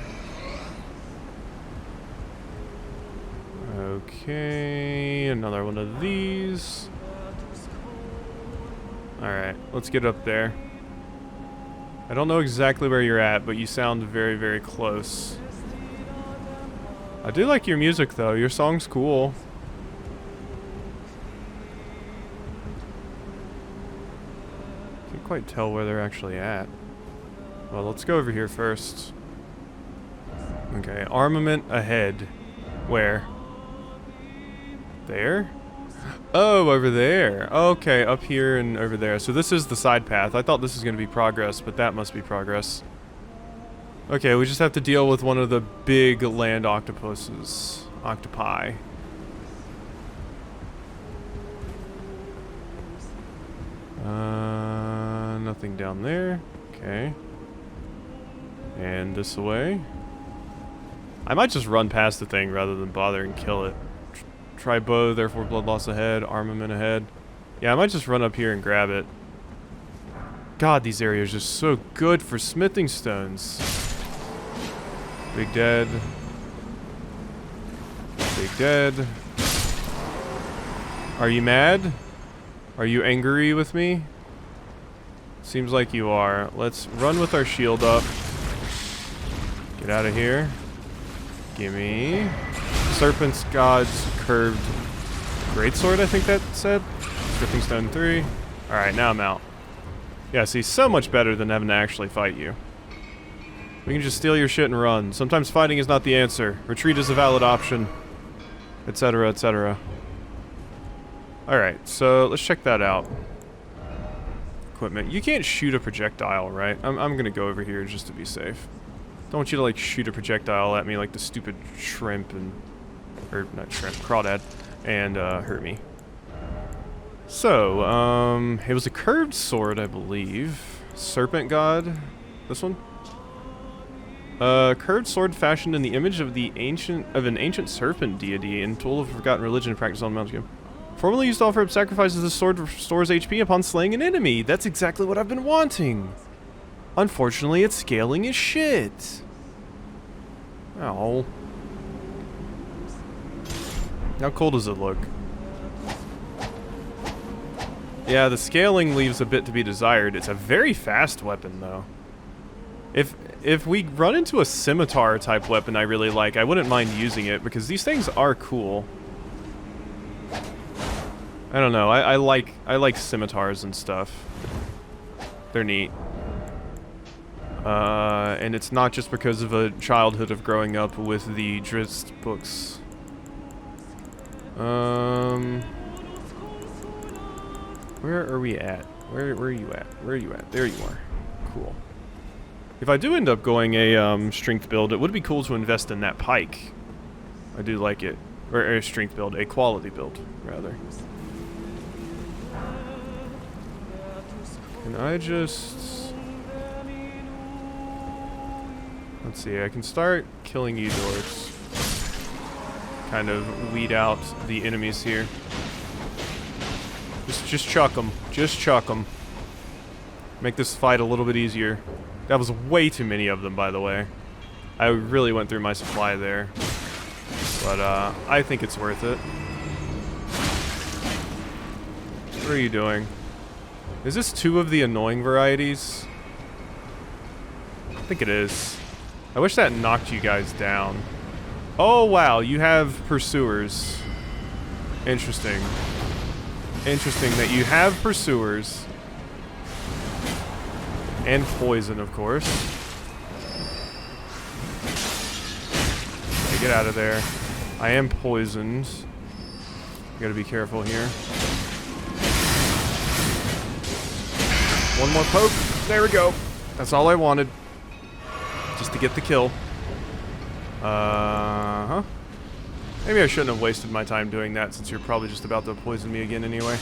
Okay, another one of these. Alright, let's get up there. I don't know exactly where you're at, but you sound very, very close. I do like your music, though. Your song's cool. Can't quite tell where they're actually at. Well, let's go over here first. Okay, armament ahead. Where? There? Oh, over there. Okay, up here and over there. So this is the side path. I thought this was going to be progress, but that must be progress. Okay, we just have to deal with one of the big land octopuses. Octopi. Nothing down there. Okay. And this way. I might just run past the thing rather than bother and kill it. Try bow, therefore blood loss ahead, armament ahead. Yeah, I might just run up here and grab it. God, these areas are so good for smithing stones. Big dead. Big dead. Are you mad? Are you angry with me? Seems like you are. Let's run with our shield up. Get out of here. Gimme. Serpent's God's Curved Greatsword, I think that said. Stripping Stone 3. Alright, now I'm out. Yeah, see, so much better than having to actually fight you. We can just steal your shit and run. Sometimes fighting is not the answer. Retreat is a valid option. Etc, etc. Alright, so let's check that out. Equipment. You can't shoot a projectile, right? I'm gonna go over here just to be safe. Don't want you to, like, shoot a projectile at me like the stupid shrimp and... Or, not shrimp, crawdad. And, hurt me. So, it was a curved sword, I believe. Serpent God. This one? Curved sword fashioned in the image of an ancient serpent deity and tool of forgotten religion practiced on Mount Doom. Formerly used to offer up sacrifices, the sword restores HP upon slaying an enemy. That's exactly what I've been wanting. Unfortunately, its scaling is shit. Oh. How cool does it look? Yeah, the scaling leaves a bit to be desired. It's a very fast weapon, though. If we run into a scimitar type weapon I really like, I wouldn't mind using it because these things are cool. I don't know. I like scimitars and stuff. They're neat. And it's not just because of a childhood of growing up with the Drizzt books. Where are we at? Where are you at? Where are you at? There you are. Cool. If I do end up going a strength build, it would be cool to invest in that pike. I do like it. Or a strength build, a quality build, rather. Can I just... Let's see, I can start killing you dwarves. Kind of weed out the enemies here. Just chuck them. Just chuck them. Make this fight a little bit easier. That was way too many of them, by the way. I really went through my supply there. But, I think it's worth it. What are you doing? Is this 2 of the annoying varieties? I think it is. I wish that knocked you guys down. Oh, wow, you have pursuers. Interesting. Interesting that you have pursuers. And poison, of course. Okay, get out of there. I am poisoned. Gotta be careful here. One more poke. There we go. That's all I wanted. Just to get the kill. Uh-huh. Maybe I shouldn't have wasted my time doing that since you're probably just about to poison me again anyway.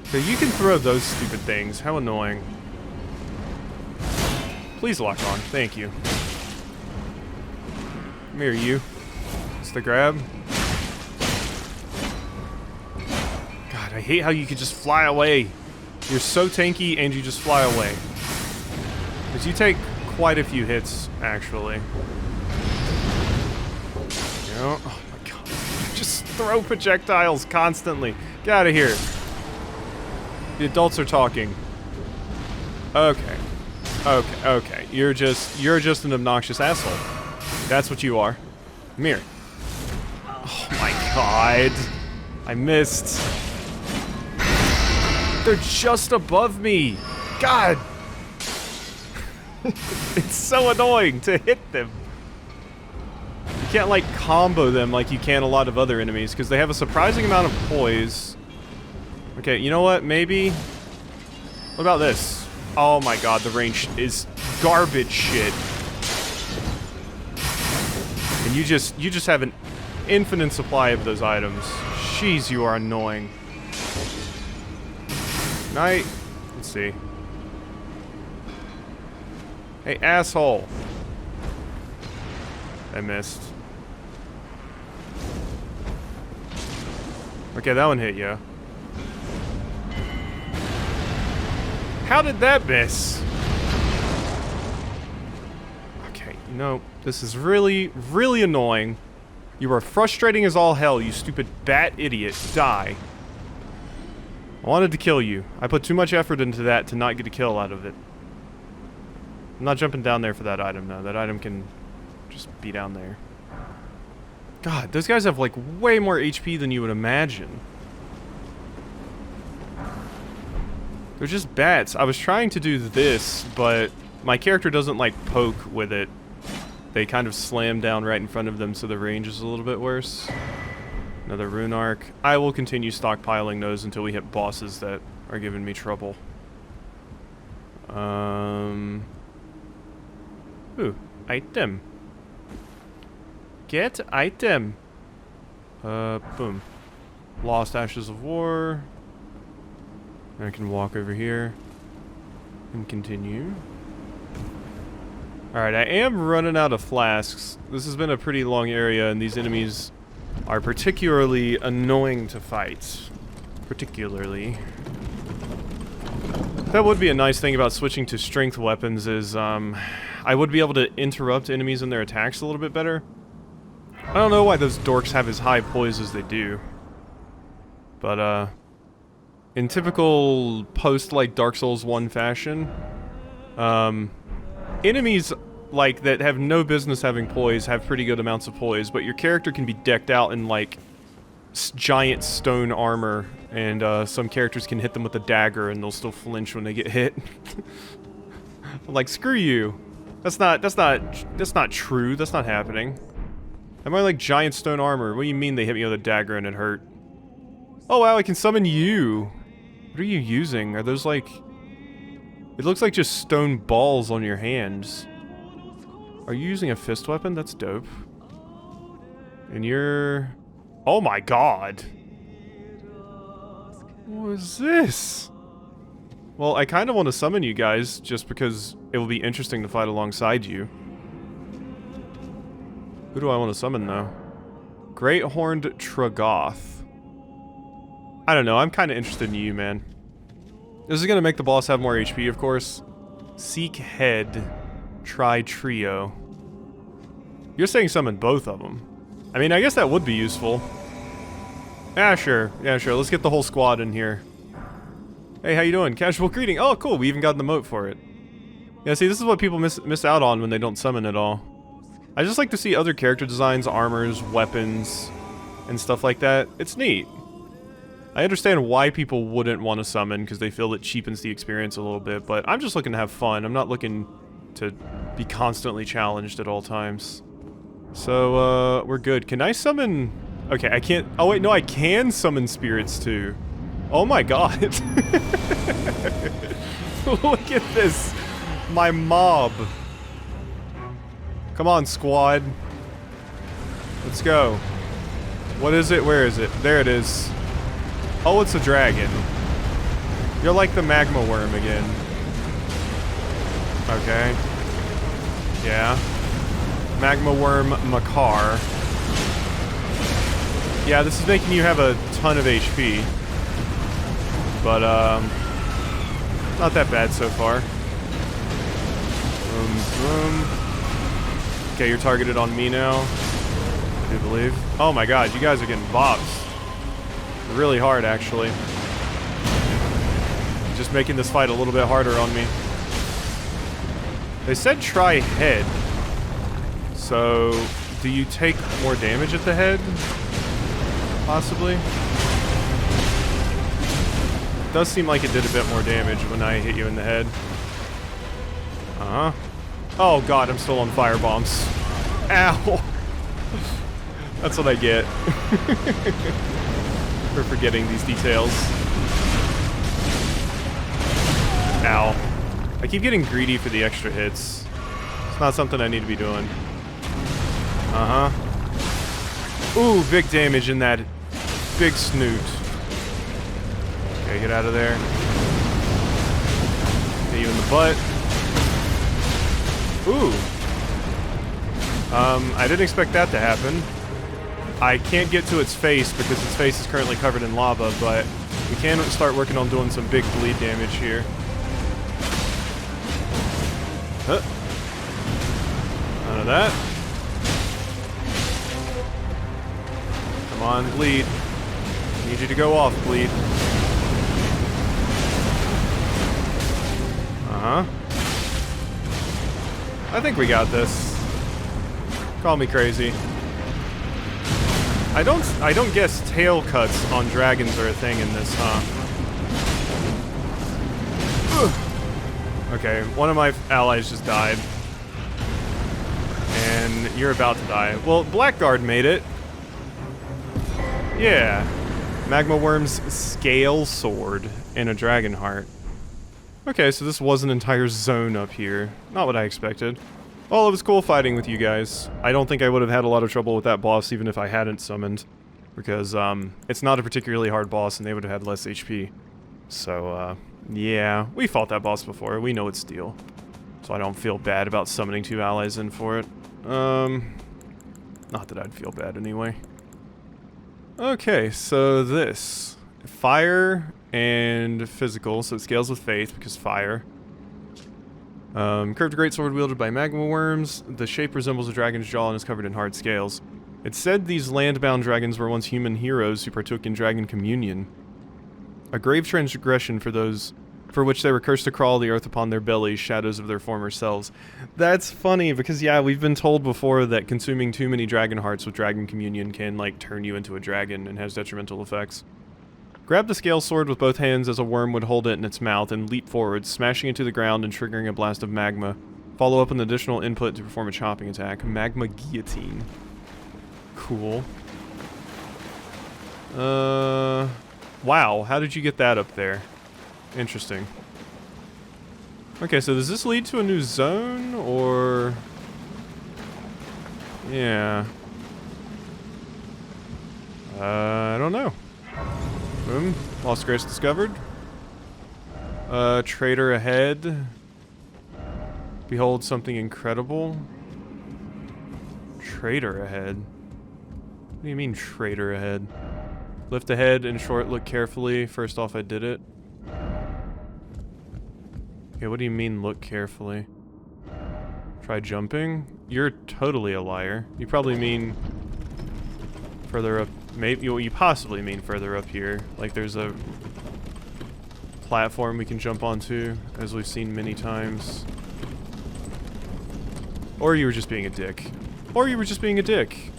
So you can throw those stupid things. How annoying. Please lock on. Thank you. Come here, you. It's the grab. God, I hate how you can just fly away. You're so tanky and you just fly away. Because you take quite a few hits, actually. You know? Oh my god. Just throw projectiles constantly. Get out of here. The adults are talking. Okay. Okay, okay. You're just an obnoxious asshole. That's what you are. Come here. Oh my god. I missed. They're just above me. God. It's so annoying to hit them. You can't, like, combo them like you can a lot of other enemies, because they have a surprising amount of poise. Okay, you know what? Maybe... What about this? Oh my god, the range is garbage shit. And you just have an infinite supply of those items. Jeez, you are annoying. Night. Let's see. Hey, asshole. I missed. Okay, that one hit you. How did that miss? Okay, you know, this is really, really annoying. You are frustrating as all hell, you stupid bat idiot. Die. I wanted to kill you. I put too much effort into that to not get a kill out of it. I'm not jumping down there for that item, though. That item can just be down there. God, those guys have, like, way more HP than you would imagine. They're just bats. I was trying to do this, but my character doesn't, like, poke with it. They kind of slam down right in front of them, so the range is a little bit worse. Another rune arc. I will continue stockpiling those until we hit bosses that are giving me trouble. Ooh, item. Get item. Boom. Lost Ashes of War. I can walk over here and continue. Alright, I am running out of flasks. This has been a pretty long area, and these enemies are particularly annoying to fight. Particularly. That would be a nice thing about switching to strength weapons is, I would be able to interrupt enemies in their attacks a little bit better. I don't know why those dorks have as high poise as they do. But, in typical post-like Dark Souls 1 fashion, enemies like that have no business having poise have pretty good amounts of poise, but your character can be decked out in like giant stone armor, and some characters can hit them with a dagger and they'll still flinch when they get hit. I'm like, screw you. That's not true. That's not happening. I'm like giant stone armor. What do you mean they hit me with a dagger and it hurt? Oh wow, I can summon you. What are you using? Are those like... It looks like just stone balls on your hands. Are you using a fist weapon? That's dope. And you're... Oh my god! What is this? Well, I kind of want to summon you guys, just because it will be interesting to fight alongside you. Who do I want to summon, though? Great Horned Tragoth. I don't know, I'm kind of interested in you, man. This is going to make the boss have more HP, of course. Seek Head. Try Trio. You're saying summon both of them. I mean, I guess that would be useful. Yeah, sure. Yeah, sure. Let's get the whole squad in here. Hey, how you doing? Casual greeting. Oh, cool. We even got the emote for it. Yeah, see, this is what people miss out on when they don't summon at all. I just like to see other character designs, armors, weapons, and stuff like that. It's neat. I understand why people wouldn't want to summon, because they feel it cheapens the experience a little bit, but I'm just looking to have fun. I'm not looking to be constantly challenged at all times. So, we're good. Can I summon... Okay, I can't... Oh, wait, no, I can summon spirits, too. Oh my god. Look at this. My mob. Come on, squad. Let's go. What is it? Where is it? There it is. Oh, it's a dragon. You're like the Magma Wyrm again. Okay. Yeah. Magma Wyrm Makar. Yeah, this is making you have a ton of HP. But, not that bad so far. Boom, boom. Okay, you're targeted on me now. I do believe. Oh my god, you guys are getting bops. Really hard, actually. Just making this fight a little bit harder on me. They said try head. So, do you take more damage at the head? Possibly? It does seem like it did a bit more damage when I hit you in the head. Uh-huh. Oh god, I'm still on fire bombs. Ow! That's what I get. For forgetting these details. Ow. I keep getting greedy for the extra hits. It's not something I need to be doing. Uh-huh. Ooh, big damage in that big snoot. Okay, get out of there. Hit you in the butt. Ooh. I didn't expect that to happen. I can't get to its face because its face is currently covered in lava, but we can start working on doing some big bleed damage here. Huh. None of that. Come on, bleed. Need you to go off, bleed. Uh-huh. I think we got this. Call me crazy. I don't guess tail cuts on dragons are a thing in this, huh? Ugh. Okay, one of my allies just died. And you're about to die. Well, Blackguard made it. Yeah. Magma Wyrm's scale sword and a dragon heart. Okay, so this was an entire zone up here. Not what I expected. Well, it was cool fighting with you guys. I don't think I would have had a lot of trouble with that boss even if I hadn't summoned. Because, it's not a particularly hard boss and they would have had less HP. So, yeah. We fought that boss before. We know it's steel. So I don't feel bad about summoning 2 allies in for it. Not that I'd feel bad anyway. Okay, so this. Fire and physical, so it scales with faith because fire. Curved greatsword wielded by magma worms. The shape resembles a dragon's jaw and is covered in hard scales. It said these land-bound dragons were once human heroes who partook in dragon communion. A grave transgression for those for which they were cursed to crawl the earth upon their bellies, shadows of their former selves. That's funny, because yeah, we've been told before that consuming too many dragon hearts with dragon communion can, like, turn you into a dragon and has detrimental effects. Grab the scale sword with both hands as a worm would hold it in its mouth and leap forward, smashing it to the ground and triggering a blast of magma. Follow up an additional input to perform a chopping attack. Magma guillotine. Cool. Wow, how did you get that up there? Interesting. Okay, so does this lead to a new zone, or... Yeah. I don't know. Boom. Lost Grace discovered. Traitor ahead. Behold something incredible. Traitor ahead. What do you mean, traitor ahead? Lift ahead, in short, look carefully. First off, I did it. Okay, what do you mean, look carefully? Try jumping? You're totally a liar. You probably mean further up. Maybe you possibly mean further up here. Like there's a platform we can jump onto, as we've seen many times. Or you were just being a dick. Or you were just being a dick.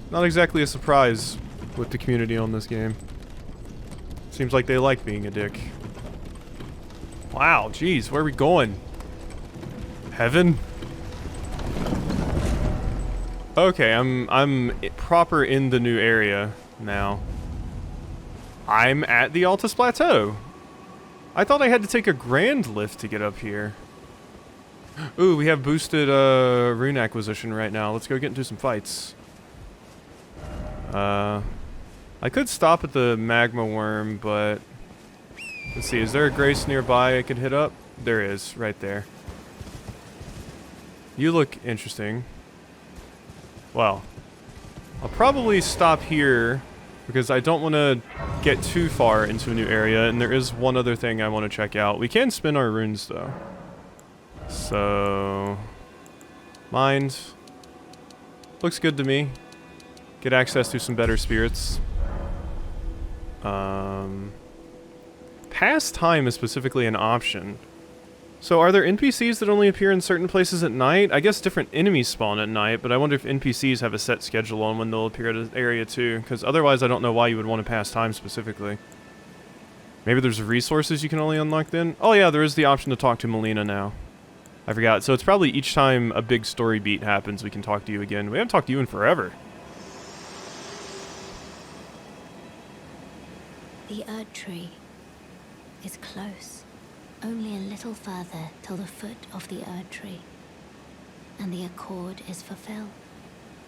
Not exactly a surprise with the community on this game. Seems like they like being a dick. Wow, jeez, where are we going? Heaven? Okay, I'm proper in the new area now. I'm at the Altus Plateau. I thought I had to take a grand lift to get up here. Ooh, we have boosted rune acquisition right now. Let's go get into some fights. I could stop at the magma worm, but let's see, is there a grace nearby I could hit up? There is, right there. You look interesting. Well, I'll probably stop here because I don't want to get too far into a new area, and there is one other thing I want to check out. We can spin our runes though. So, mind. Looks good to me. Get access to some better spirits. Past time is specifically an option. So are there NPCs that only appear in certain places at night? I guess different enemies spawn at night, but I wonder if NPCs have a set schedule on when they'll appear at an area too, because otherwise I don't know why you would want to pass time specifically. Maybe there's resources you can only unlock then? Oh yeah, there is the option to talk to Melina now. I forgot. So it's probably each time a big story beat happens we can talk to you again. We haven't talked to you in forever. The Erd Tree is close. Only a little further till the foot of the Erd Tree. And the accord is fulfilled.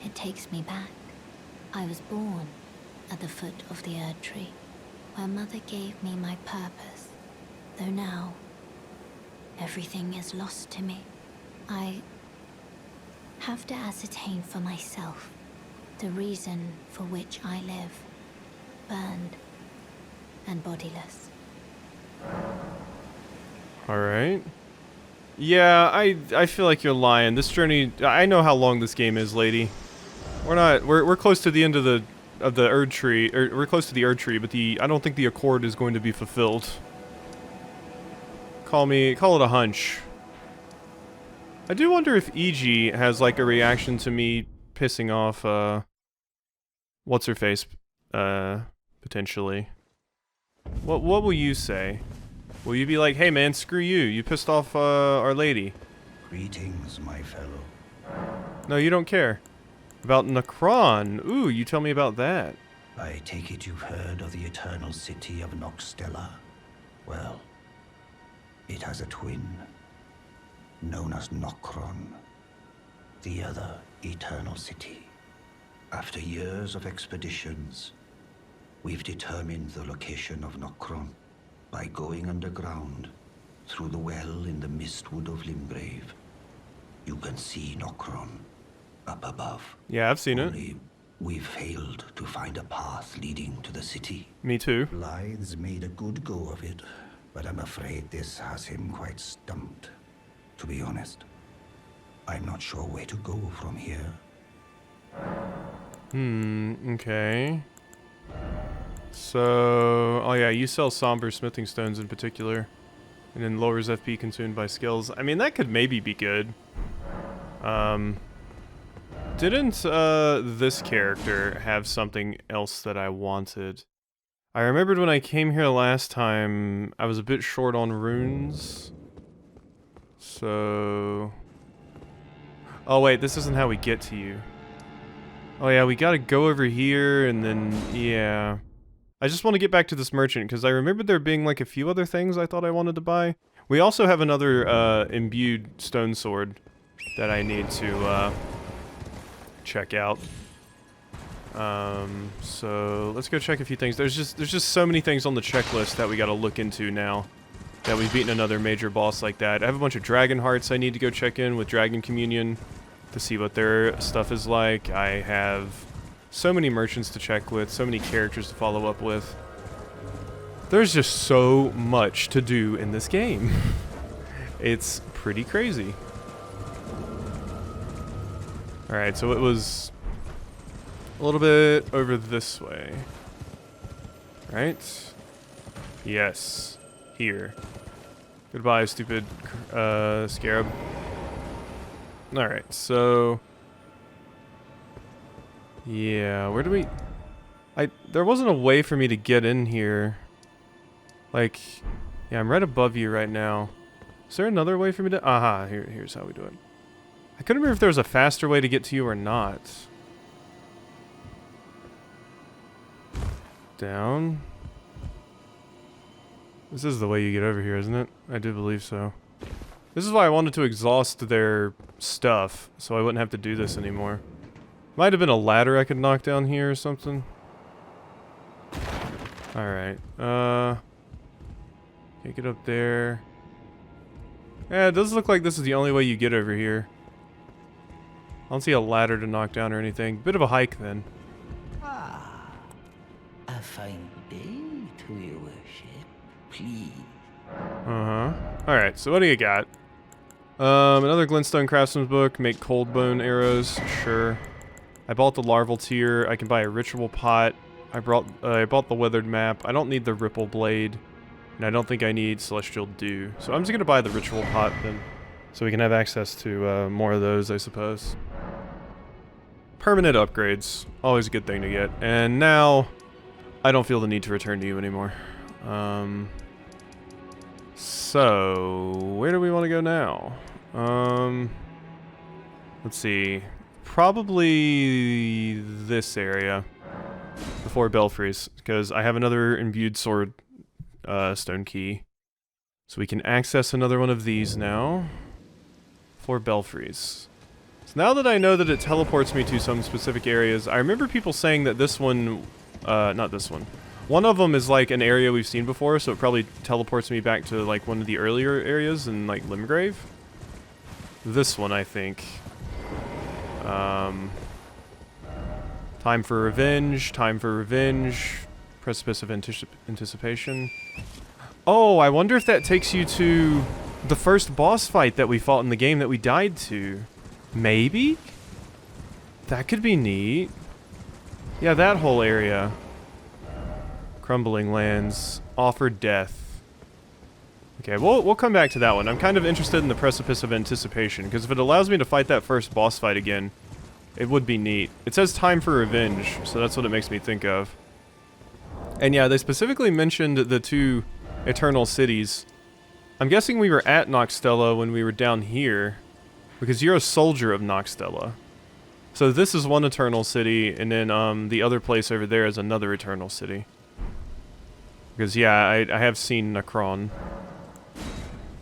It takes me back. I was born at the foot of the Erd Tree, where Mother gave me my purpose. Though now, everything is lost to me. I have to ascertain for myself the reason for which I live, burned and bodiless. Alright. Yeah, I feel like you're lying. This journey, I know how long this game is, lady. We're close to the end of the Erd Tree, or we're close to the Erd Tree, but I don't think the accord is going to be fulfilled. call it a hunch. I do wonder if EG has like a reaction to me pissing off what's her face potentially. What will you say? Will you be like, "Hey man, screw you. You pissed off Our Lady." Greetings, my fellow. No, you don't care. About Necron. Ooh, you tell me about that. I take it you've heard of the eternal city of Noxtella? Well, it has a twin, known as Nokron, the other eternal city. After years of expeditions, we've determined the location of Nokron by going underground through the well in the Mistwood of Limgrave. You can see Nokron up above. Yeah, I've seen it. Only we've failed to find a path leading to the city. Me too. Blythe's made a good go of it, but I'm afraid this has him quite stumped. To be honest, I'm not sure where to go from here. Okay. So, oh yeah, you sell somber smithing stones in particular, and then lowers FP consumed by skills. I mean, that could maybe be good. Didn't this character have something else that I wanted? I remembered when I came here last time, I was a bit short on runes. So... Oh wait, this isn't how we get to you. Oh yeah, we gotta go over here and then, yeah. I just want to get back to this merchant, because I remembered there being like a few other things I thought I wanted to buy. We also have another imbued stone sword that I need to check out. So let's go check a few things. There's just so many things on the checklist that we gotta look into now that we've beaten another major boss like that. I have a bunch of dragon hearts I need to go check in with Dragon Communion to see what their stuff is like. I have so many merchants to check with, so many characters to follow up with. There's just so much to do in this game. It's pretty crazy. Alright, so it was a little bit over this way. Right? Yes. Here. Goodbye, stupid scarab. Alright, so... Yeah, where do we... There wasn't a way for me to get in here. Like... Yeah, I'm right above you right now. Is there another way for me to... Aha, here's how we do it. I couldn't remember if there was a faster way to get to you or not. Down. This is the way you get over here, isn't it? I do believe so. This is why I wanted to exhaust their stuff, so I wouldn't have to do this anymore. Might have been a ladder I could knock down here or something. Alright, can't get up there. Yeah, it does look like this is the only way you get over here. I don't see a ladder to knock down or anything. Bit of a hike then. Ah, a fine day to your worship, please. Uh-huh. Alright, so what do you got? Another Glintstone Craftsman's book. Make cold bone arrows. Sure. I bought the larval tier. I can buy a ritual pot. I bought the weathered map. I don't need the ripple blade. And I don't think I need celestial dew. So I'm just gonna buy the ritual pot then. So we can have access to more of those, I suppose. Permanent upgrades. Always a good thing to get. And now, I don't feel the need to return to you anymore. So, where do we want to go now? Let's see. Probably this area. The 4 belfries. Because I have another imbued sword stone key. So we can access another one of these now. 4 belfries. So now that I know that it teleports me to some specific areas, I remember people saying that this one, not this one. One of them is like an area we've seen before, so it probably teleports me back to like one of the earlier areas in like Limgrave. This one, I think. Time for revenge, time for revenge. Precipice of anticipation. Oh, I wonder if that takes you to the first boss fight that we fought in the game that we died to. Maybe? That could be neat. Yeah, that whole area. Crumbling lands. Offer death. Okay, we'll come back to that one. I'm kind of interested in the Precipice of Anticipation, because if it allows me to fight that first boss fight again, it would be neat. It says time for revenge, so that's what it makes me think of. And yeah, they specifically mentioned the 2 Eternal Cities. I'm guessing we were at Noxtella when we were down here, because you're a soldier of Noxtella. So this is one Eternal City, and then the other place over there is another Eternal City. Because yeah, I have seen Necron.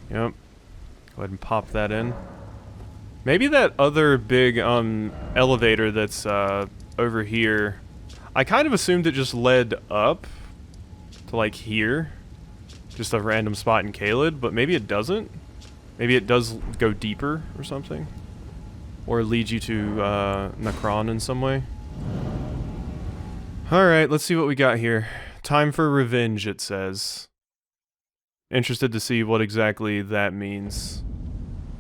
Yep. Go ahead and pop that in. Maybe that other big elevator that's over here, I kind of assumed it just led up to like here. Just a random spot in Caelid, but maybe it doesn't. Maybe it does go deeper or something. Or lead you to Necron in some way. Alright, let's see what we got here. Time for revenge, it says. Interested to see what exactly that means.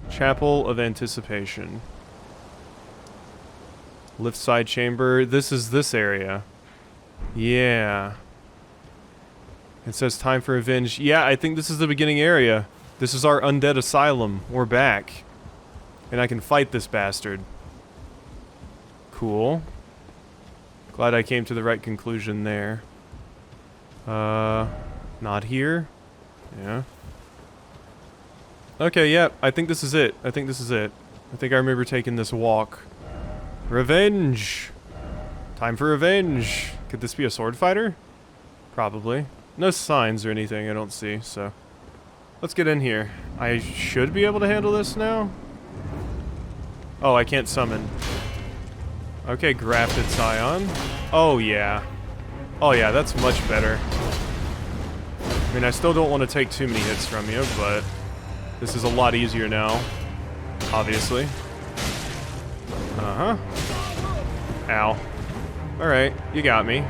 Chapel of Anticipation. Lift side chamber. This is this area. Yeah. It says time for revenge. Yeah, I think this is the beginning area. This is our undead asylum. We're back. And I can fight this bastard. Cool. Glad I came to the right conclusion there. Not here. Yeah. Okay, yeah, I think this is it. I think I remember taking this walk. Revenge! Time for revenge! Could this be a sword fighter? Probably. No signs or anything I don't see, so... Let's get in here. I should be able to handle this now? Oh, I can't summon. Okay, grafted scion. Oh, yeah. Oh, yeah, that's much better. I mean, I still don't want to take too many hits from you, but... This is a lot easier now. Obviously. Uh-huh. Ow. Alright, you got me.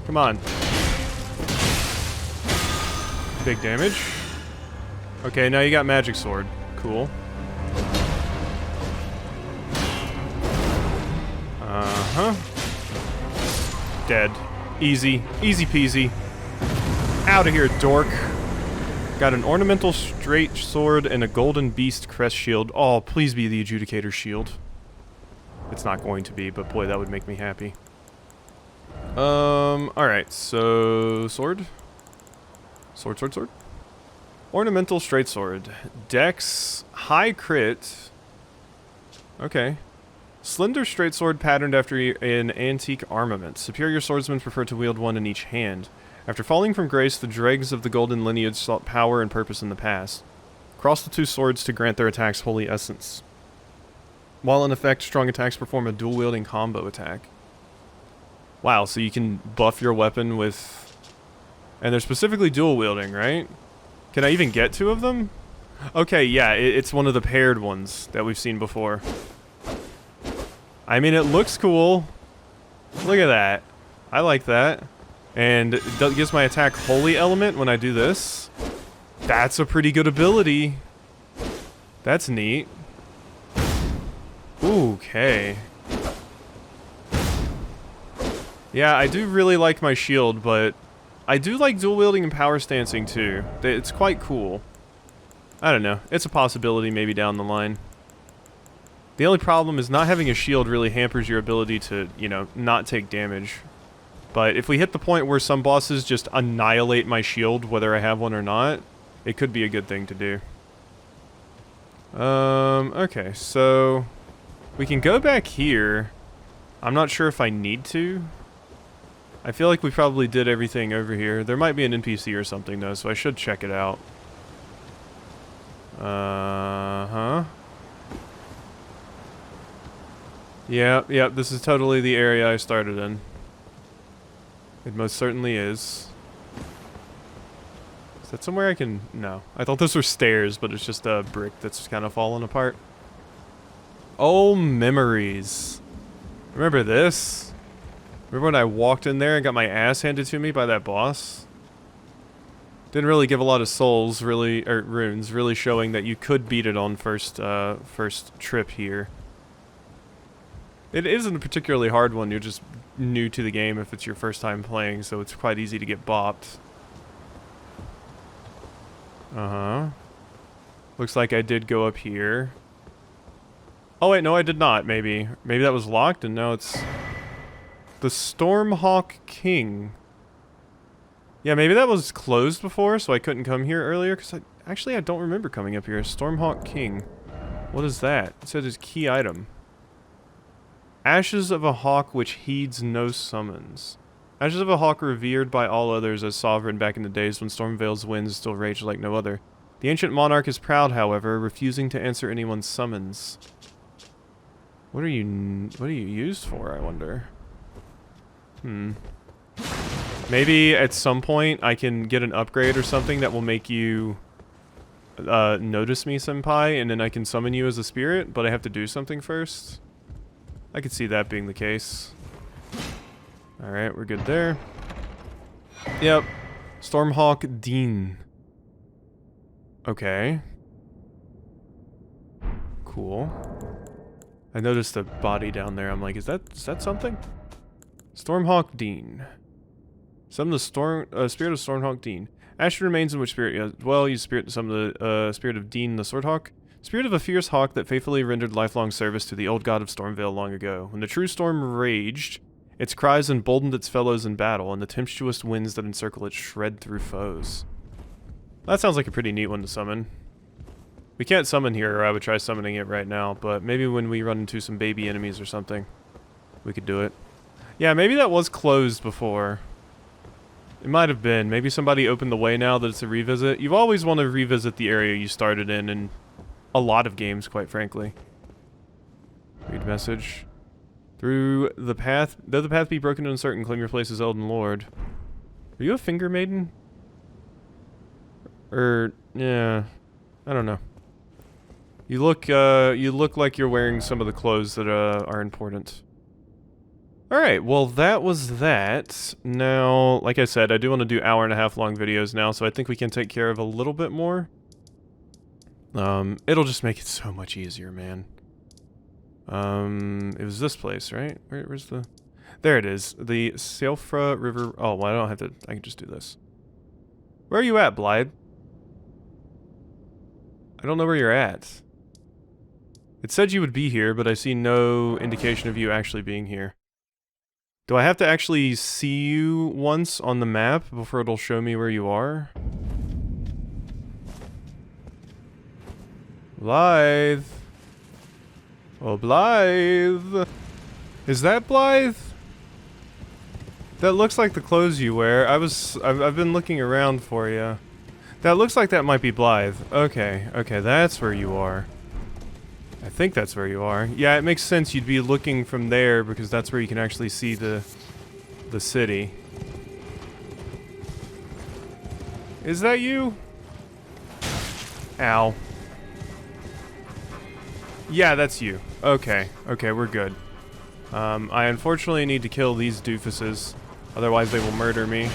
Come on. Big damage. Okay, now you got magic sword. Cool. Uh-huh. Dead. Easy. Easy peasy. Out of here, dork. Got an ornamental straight sword and a golden beast crest shield. Oh, please be the adjudicator shield. It's not going to be, but boy, that would make me happy. Alright, so... Sword? Sword. Ornamental straight sword. Dex, high crit. Okay. Slender straight sword patterned after an antique armament. Superior swordsmen prefer to wield one in each hand. After falling from grace, the dregs of the golden lineage sought power and purpose in the past. Cross the 2 swords to grant their attacks holy essence. While in effect, strong attacks perform a dual-wielding combo attack. Wow, so you can buff your weapon with... And they're specifically dual-wielding, right? Can I even get 2 of them? Okay, yeah, it's one of the paired ones that we've seen before. I mean, it looks cool. Look at that. I like that. And it gives my attack holy element when I do this. That's a pretty good ability. That's neat. Okay. Yeah, I do really like my shield, but I do like dual wielding and power stancing too. It's quite cool. I don't know. It's a possibility maybe down the line. The only problem is not having a shield really hampers your ability to, you know, not take damage. But if we hit the point where some bosses just annihilate my shield, whether I have one or not, it could be a good thing to do. Okay, so... We can go back here. I'm not sure if I need to. I feel like we probably did everything over here. There might be an NPC or something, though, so I should check it out. Uh-huh. Yeah, this is totally the area I started in. It most certainly is. Is that somewhere I can... No. I thought those were stairs, but it's just a brick that's kind of falling apart. Oh, memories. Remember this? Remember when I walked in there and got my ass handed to me by that boss? Didn't really give a lot of souls, really, or runes, really showing that you could beat it on first trip here. It isn't a particularly hard one, you're just new to the game if it's your first time playing, so it's quite easy to get bopped. Uh-huh. Looks like I did go up here. Oh wait, no I did not, maybe. Maybe that was locked and now it's... The Stormhawk King. Yeah, maybe that was closed before, so I couldn't come here earlier, because I don't remember coming up here. Stormhawk King. What is that? It says it's key item. Ashes of a hawk which heeds no summons. Ashes of a hawk revered by all others as sovereign back in the days when Stormvale's winds still raged like no other. The ancient monarch is proud, however, refusing to answer anyone's summons. What are you used for, I wonder? Maybe at some point I can get an upgrade or something that will make you notice me, senpai, and then I can summon you as a spirit, but I have to do something first. I could see that being the case. Alright, we're good there. Yep. Stormhawk Dean. Okay. Cool. I noticed a body down there. I'm like, is that something? Stormhawk Dean. Summon the spirit of Stormhawk Dean. Ashen remains in which spirit you dwell. Use spirit to summon the spirit of Dean the Swordhawk. Spirit of a fierce hawk that faithfully rendered lifelong service to the old god of Stormvale long ago. When the true storm raged, its cries emboldened its fellows in battle, and the tempestuous winds that encircle it shred through foes. That sounds like a pretty neat one to summon. We can't summon here, or I would try summoning it right now, but maybe when we run into some baby enemies or something, we could do it. Yeah, maybe that was closed before. It might have been. Maybe somebody opened the way now that it's a revisit. You always want to revisit the area you started in a lot of games, quite frankly. Read message. Though the path be broken and uncertain, claim your place as Elden Lord. Are you a finger maiden? Yeah, I don't know. You look like you're wearing some of the clothes that are important. Alright, well that was that. Now, like I said, I do want to do hour-and-a-half long videos now, so I think we can take care of a little bit more. It'll just make it so much easier, man. It was this place, right? Where's the... There it is. The Sailfra River... Oh, well, I don't have to... I can just do this. Where are you at, Blythe? I don't know where you're at. It said you would be here, but I see no indication of you actually being here. Do I have to actually see you once on the map before it'll show me where you are? Blythe. Oh, Blythe. Is that Blythe? That looks like the clothes you wear. I've been looking around for you. That looks like that might be Blythe. Okay, that's where you are. I think that's where you are. Yeah, it makes sense you'd be looking from there because that's where you can actually see the city. Is that you? Ow. Yeah, that's you. Okay, we're good. I unfortunately need to kill these doofuses, otherwise they will murder me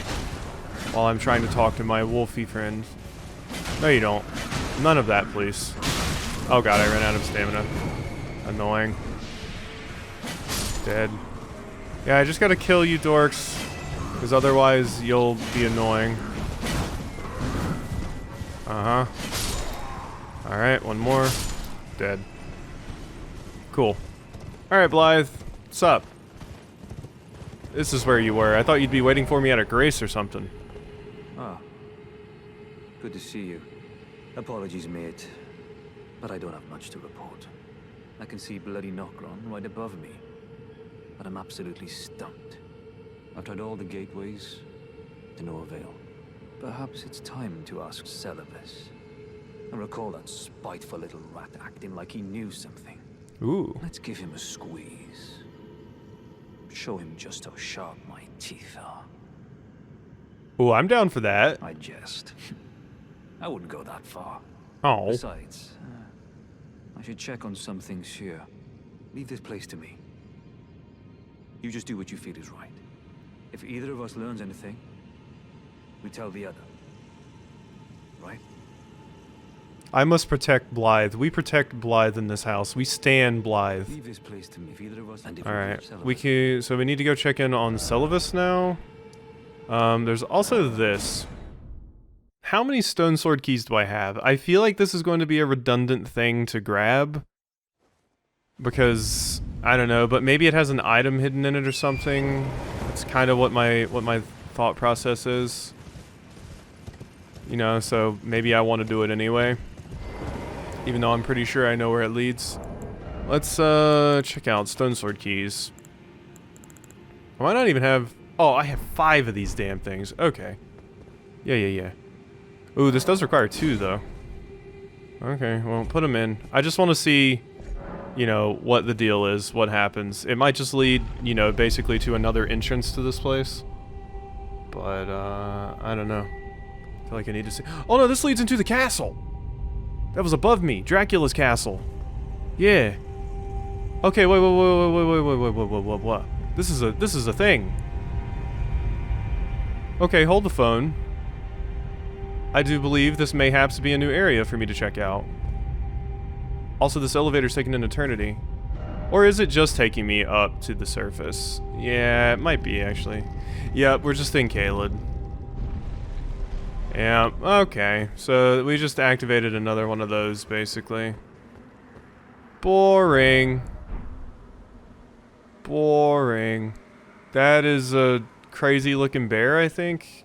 while I'm trying to talk to my wolfy friend. No, you don't. None of that, please. Oh god, I ran out of stamina. Annoying. Dead. Yeah, I just gotta kill you dorks, because otherwise you'll be annoying. Uh-huh. Alright, one more. Dead. Cool. Alright, Blythe. What's up? This is where you were. I thought you'd be waiting for me at a grace or something. Ah. Good to see you. Apologies, mate. But I don't have much to report. I can see bloody Nokron right above me. But I'm absolutely stumped. I've tried all the gateways, to no avail. Perhaps it's time to ask Celibus. I recall that spiteful little rat acting like he knew something. Ooh. Let's give him a squeeze. Show him just how sharp my teeth are. Ooh, I'm down for that. I jest. I wouldn't go that far. Oh. Besides, I should check on some things here. Leave this place to me. You just do what you feel is right. If either of us learns anything, we tell the other. Right? I must protect Blythe. We protect Blythe in this house. We stand Blythe. Leave this place to me if either of us. Alright. So we need to go check in on Celibus now. There's also this. How many stone sword keys do I have? I feel like this is going to be a redundant thing to grab. Because, I don't know, but maybe it has an item hidden in it or something. That's kind of what my thought process is. You know, so maybe I want to do it anyway. Even though I'm pretty sure I know where it leads. Let's check out stone sword keys. I might not even have... Oh, I have 5 of these damn things. Okay. Yeah. Ooh, this does require 2, though. Okay, well, put them in. I just want to see, you know, what the deal is, what happens. It might just lead, you know, basically to another entrance to this place. But, I don't know. I feel like I need to see... Oh, no, this leads into the castle! That was above me. Dracula's castle. Yeah. Okay, wait. What? This is a thing. Okay, hold the phone. I do believe this mayhaps be a new area for me to check out. Also, this elevator's taking an eternity. Or is it just taking me up to the surface? Yeah, it might be, actually. Yep, we're just in Caelid. Yeah, okay. So, we just activated another one of those, basically. Boring. Boring. That is a crazy-looking bear, I think.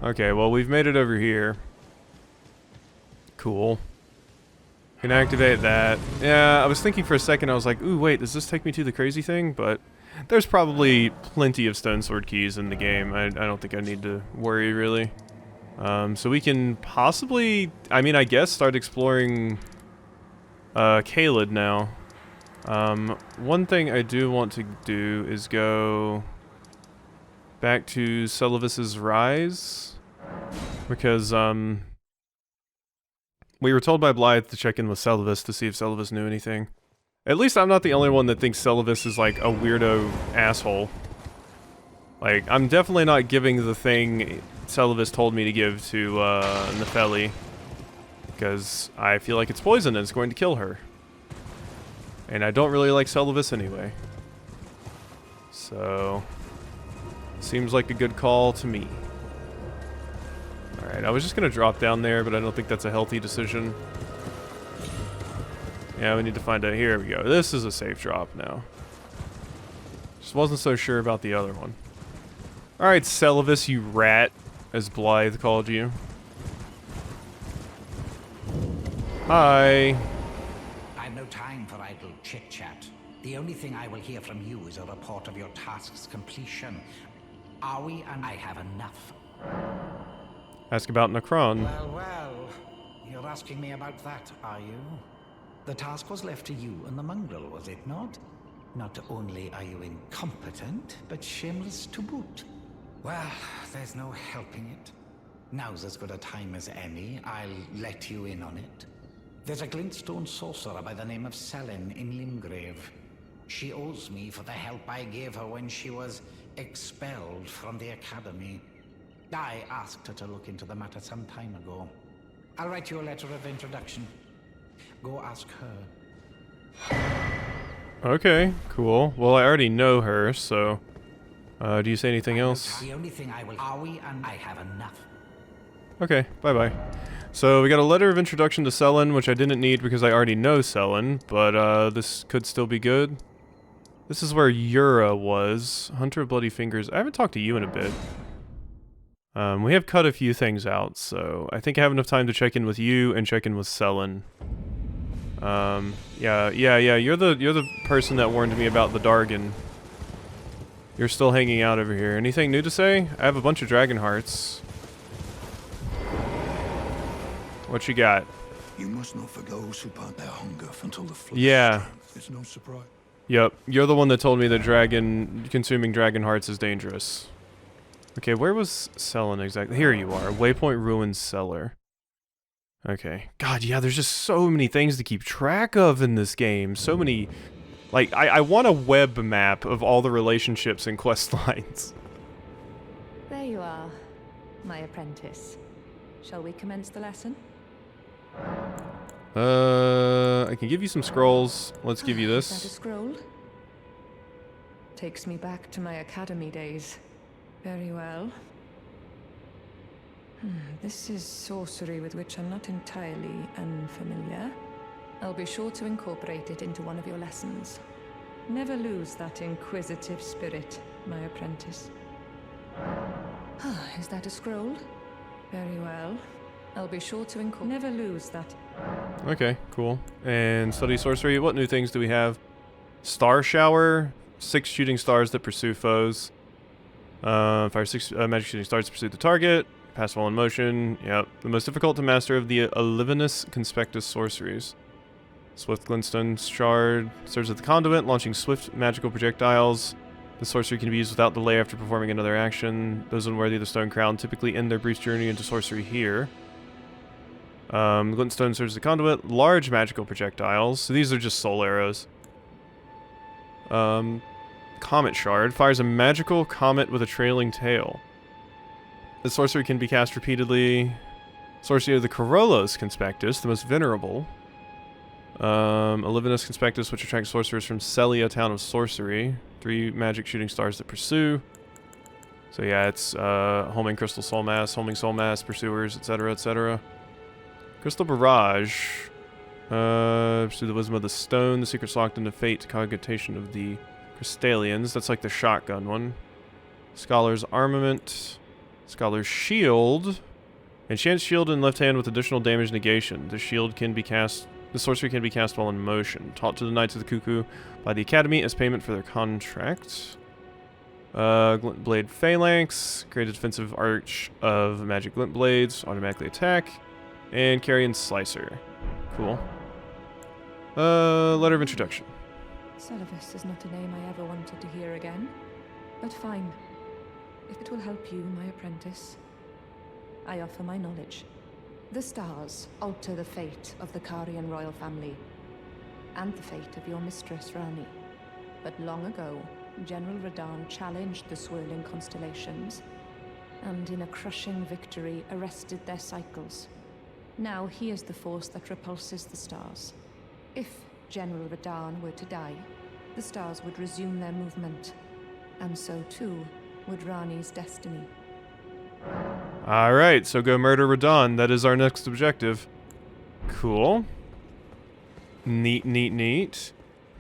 Okay, well, we've made it over here. Cool. Can activate that. Yeah, I was thinking for a second, I was like, ooh, wait, does this take me to the crazy thing? But there's probably plenty of stone sword keys in the game. I don't think I need to worry, really. So we can possibly, I mean, I guess start exploring Caelid now. One thing I do want to do is go back to Celavis's Rise, because we were told by Blythe to check in with Celavis to see if Celavis knew anything. At least I'm not the only one that thinks Celavis is like a weirdo asshole. Like, I'm definitely not giving the thing Celavis told me to give to Nefeli, because I feel like it's poison and it's going to kill her. And I don't really like Celavis anyway. So, seems like a good call to me. Alright, I was just going to drop down there, but I don't think that's a healthy decision. Yeah, we need to find out. Here we go. This is a safe drop now. Just wasn't so sure about the other one. Alright, Celavis, you rat, as Blythe called you. Hi. I've no time for idle chit-chat. The only thing I will hear from you is a report of your task's completion. Are we? And I have enough. Ask about Necron. Well, you're asking me about that, are you? The task was left to you and the mongrel, was it not? Not only are you incompetent, but shameless to boot. Well, there's no helping it. Now's as good a time as any. I'll let you in on it. There's a glintstone sorcerer by the name of Selin in Limgrave. She owes me for the help I gave her when she was expelled from the academy. I asked her to look into the matter some time ago. I'll write you a letter of introduction. Go ask her. Okay, cool. Well, I already know her, so... do you say anything else? The only thing I will... Are we? And I have enough. Okay, bye-bye. So, we got a letter of introduction to Selin, which I didn't need because I already know Selin, but this could still be good. This is where Yura was. Hunter of Bloody Fingers. I haven't talked to you in a bit. We have cut a few things out, so I think I have enough time to check in with you and check in with Selin. Yeah, you're the person that warned me about the Dargon. You're still hanging out over here. Anything new to say? I have a bunch of dragon hearts. What you got? You must not forgo who part their hunger until the flesh. Yeah. It's no surprise. Yep, you're the one that told me that consuming dragon hearts is dangerous. Okay, where was Selin exactly? Here you are, Waypoint Ruins Cellar. Okay. God, yeah, there's just so many things to keep track of in this game. So many... Like, I want a web map of all the relationships and quest lines. There you are, my apprentice. Shall we commence the lesson? I can give you some scrolls. Let's give you this. Is that a scroll? Takes me back to my academy days. Very well. This is sorcery with which I'm not entirely unfamiliar. I'll be sure to incorporate it into one of your lessons. Never lose that inquisitive spirit, my apprentice. Is that a scroll? Very well. I'll be sure to never lose that. Okay, cool. And study sorcery. What new things do we have? Star Shower. 6 shooting stars that pursue foes. Fire 6 magic shooting stars to pursue the target. Pass while in motion. Yep. The most difficult to master of the Olivinous Conspectus sorceries. Swift Glintstone Shard serves as the conduit, launching swift magical projectiles. The sorcery can be used without delay after performing another action. Those unworthy of the Stone Crown typically end their brief journey into sorcery here. Glintstone serves as the conduit. Large magical projectiles. So these are just soul arrows. Comet Shard fires a magical comet with a trailing tail. The sorcery can be cast repeatedly. Sorcery of the Corollos Conspectus, the most venerable. Olivinous Conspectus, which attracts sorcerers from Celia, town of sorcery. 3 magic shooting stars that pursue. So yeah, it's homing crystal soul mass, homing soul mass, pursuers, etc., etc. Crystal barrage. Pursue the wisdom of the stone, the secrets locked into fate, cogitation of the Crystallians. That's like the shotgun one. Scholar's armament. Scholar's shield. Enchant shield in left hand with additional damage negation. The shield can be cast. The sorcery can be cast while in motion. Taught to the Knights of the Cuckoo by the Academy as payment for their contract. Glint Blade Phalanx. Create a defensive arch of magic glint blades. Automatically attack. And Carrion Slicer. Cool. Letter of introduction. Celavis is not a name I ever wanted to hear again. But fine. If it will help you, my apprentice, I offer my knowledge. The stars alter the fate of the Karian royal family, and the fate of your mistress, Rani. But long ago, General Radahn challenged the swirling constellations, and in a crushing victory arrested their cycles. Now he is the force that repulses the stars. If General Radahn were to die, the stars would resume their movement, and so too would Rani's destiny. Alright, so go murder Radahn. That is our next objective. Cool. Neat, neat, neat.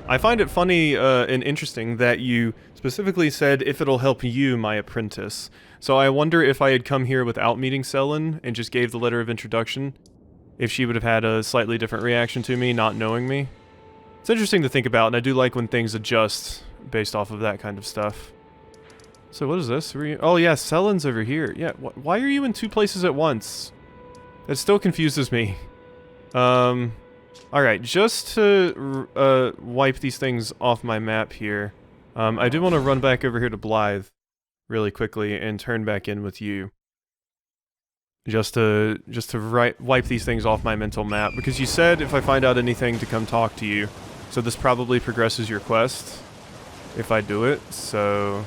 I find it funny and interesting that you specifically said, if it'll help you, my apprentice. So I wonder if I had come here without meeting Selen and just gave the letter of introduction, if she would have had a slightly different reaction to me, not knowing me. It's interesting to think about, and I do like when things adjust based off of that kind of stuff. So what is this? Oh yeah, Selen's over here. Yeah, why are you in 2 places at once? That still confuses me. Alright, just to wipe these things off my map here, I do want to run back over here to Blythe really quickly and turn back in with you. Just to wipe these things off my mental map, because you said if I find out anything to come talk to you, so this probably progresses your quest if I do it, so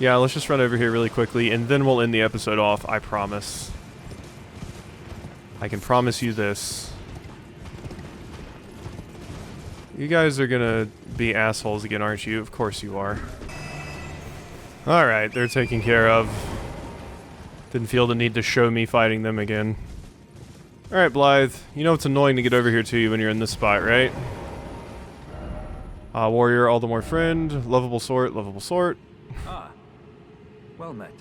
yeah, let's just run over here really quickly, and then we'll end the episode off, I promise. I can promise you this. You guys are gonna be assholes again, aren't you? Of course you are. Alright, they're taken care of. Didn't feel the need to show me fighting them again. Alright, Blythe. You know it's annoying to get over here to you when you're in this spot, right? Warrior, all the more friend. Lovable sort, lovable sort. Ah. Well met.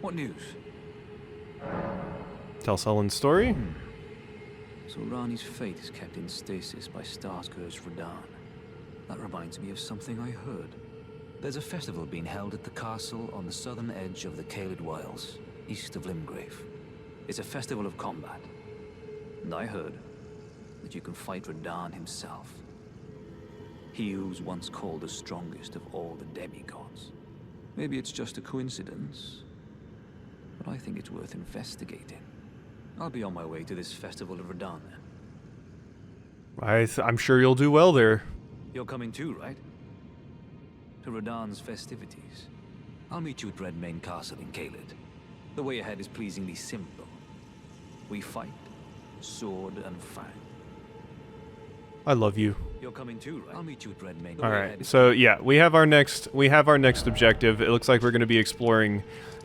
What news? Tell Selen's story. So Rani's fate is kept in stasis by Starscourge Radahn. That reminds me of something I heard. There's a festival being held at the castle on the southern edge of the Caelid Wilds, east of Limgrave. It's a festival of combat. And I heard that you can fight Radahn himself. He who's once called the strongest of all the demigods. Maybe it's just a coincidence, but I think it's worth investigating. I'll be on my way to this festival of Radahn then. I'm sure you'll do well there. You're coming too, right? To Radahn's festivities. I'll meet you at Redmane Castle in Caelid. The way ahead is pleasingly simple. We fight, sword and fang. I love you. You're coming too, right? I'll meet you at Redmane. All right. So yeah, we have our next objective. It looks like we're going to be exploring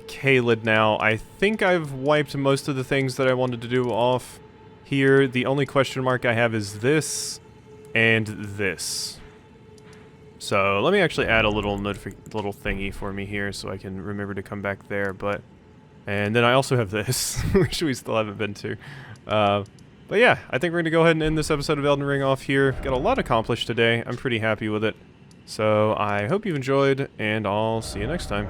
Caelid now. I think I've wiped most of the things that I wanted to do off here. The only question mark I have is this and this. So let me actually add a little little thingy for me here so I can remember to come back there. And then I also have this, which we still haven't been to. But yeah, I think we're going to go ahead and end this episode of Elden Ring off here. Got a lot accomplished today. I'm pretty happy with it. So I hope you've enjoyed, and I'll see you next time.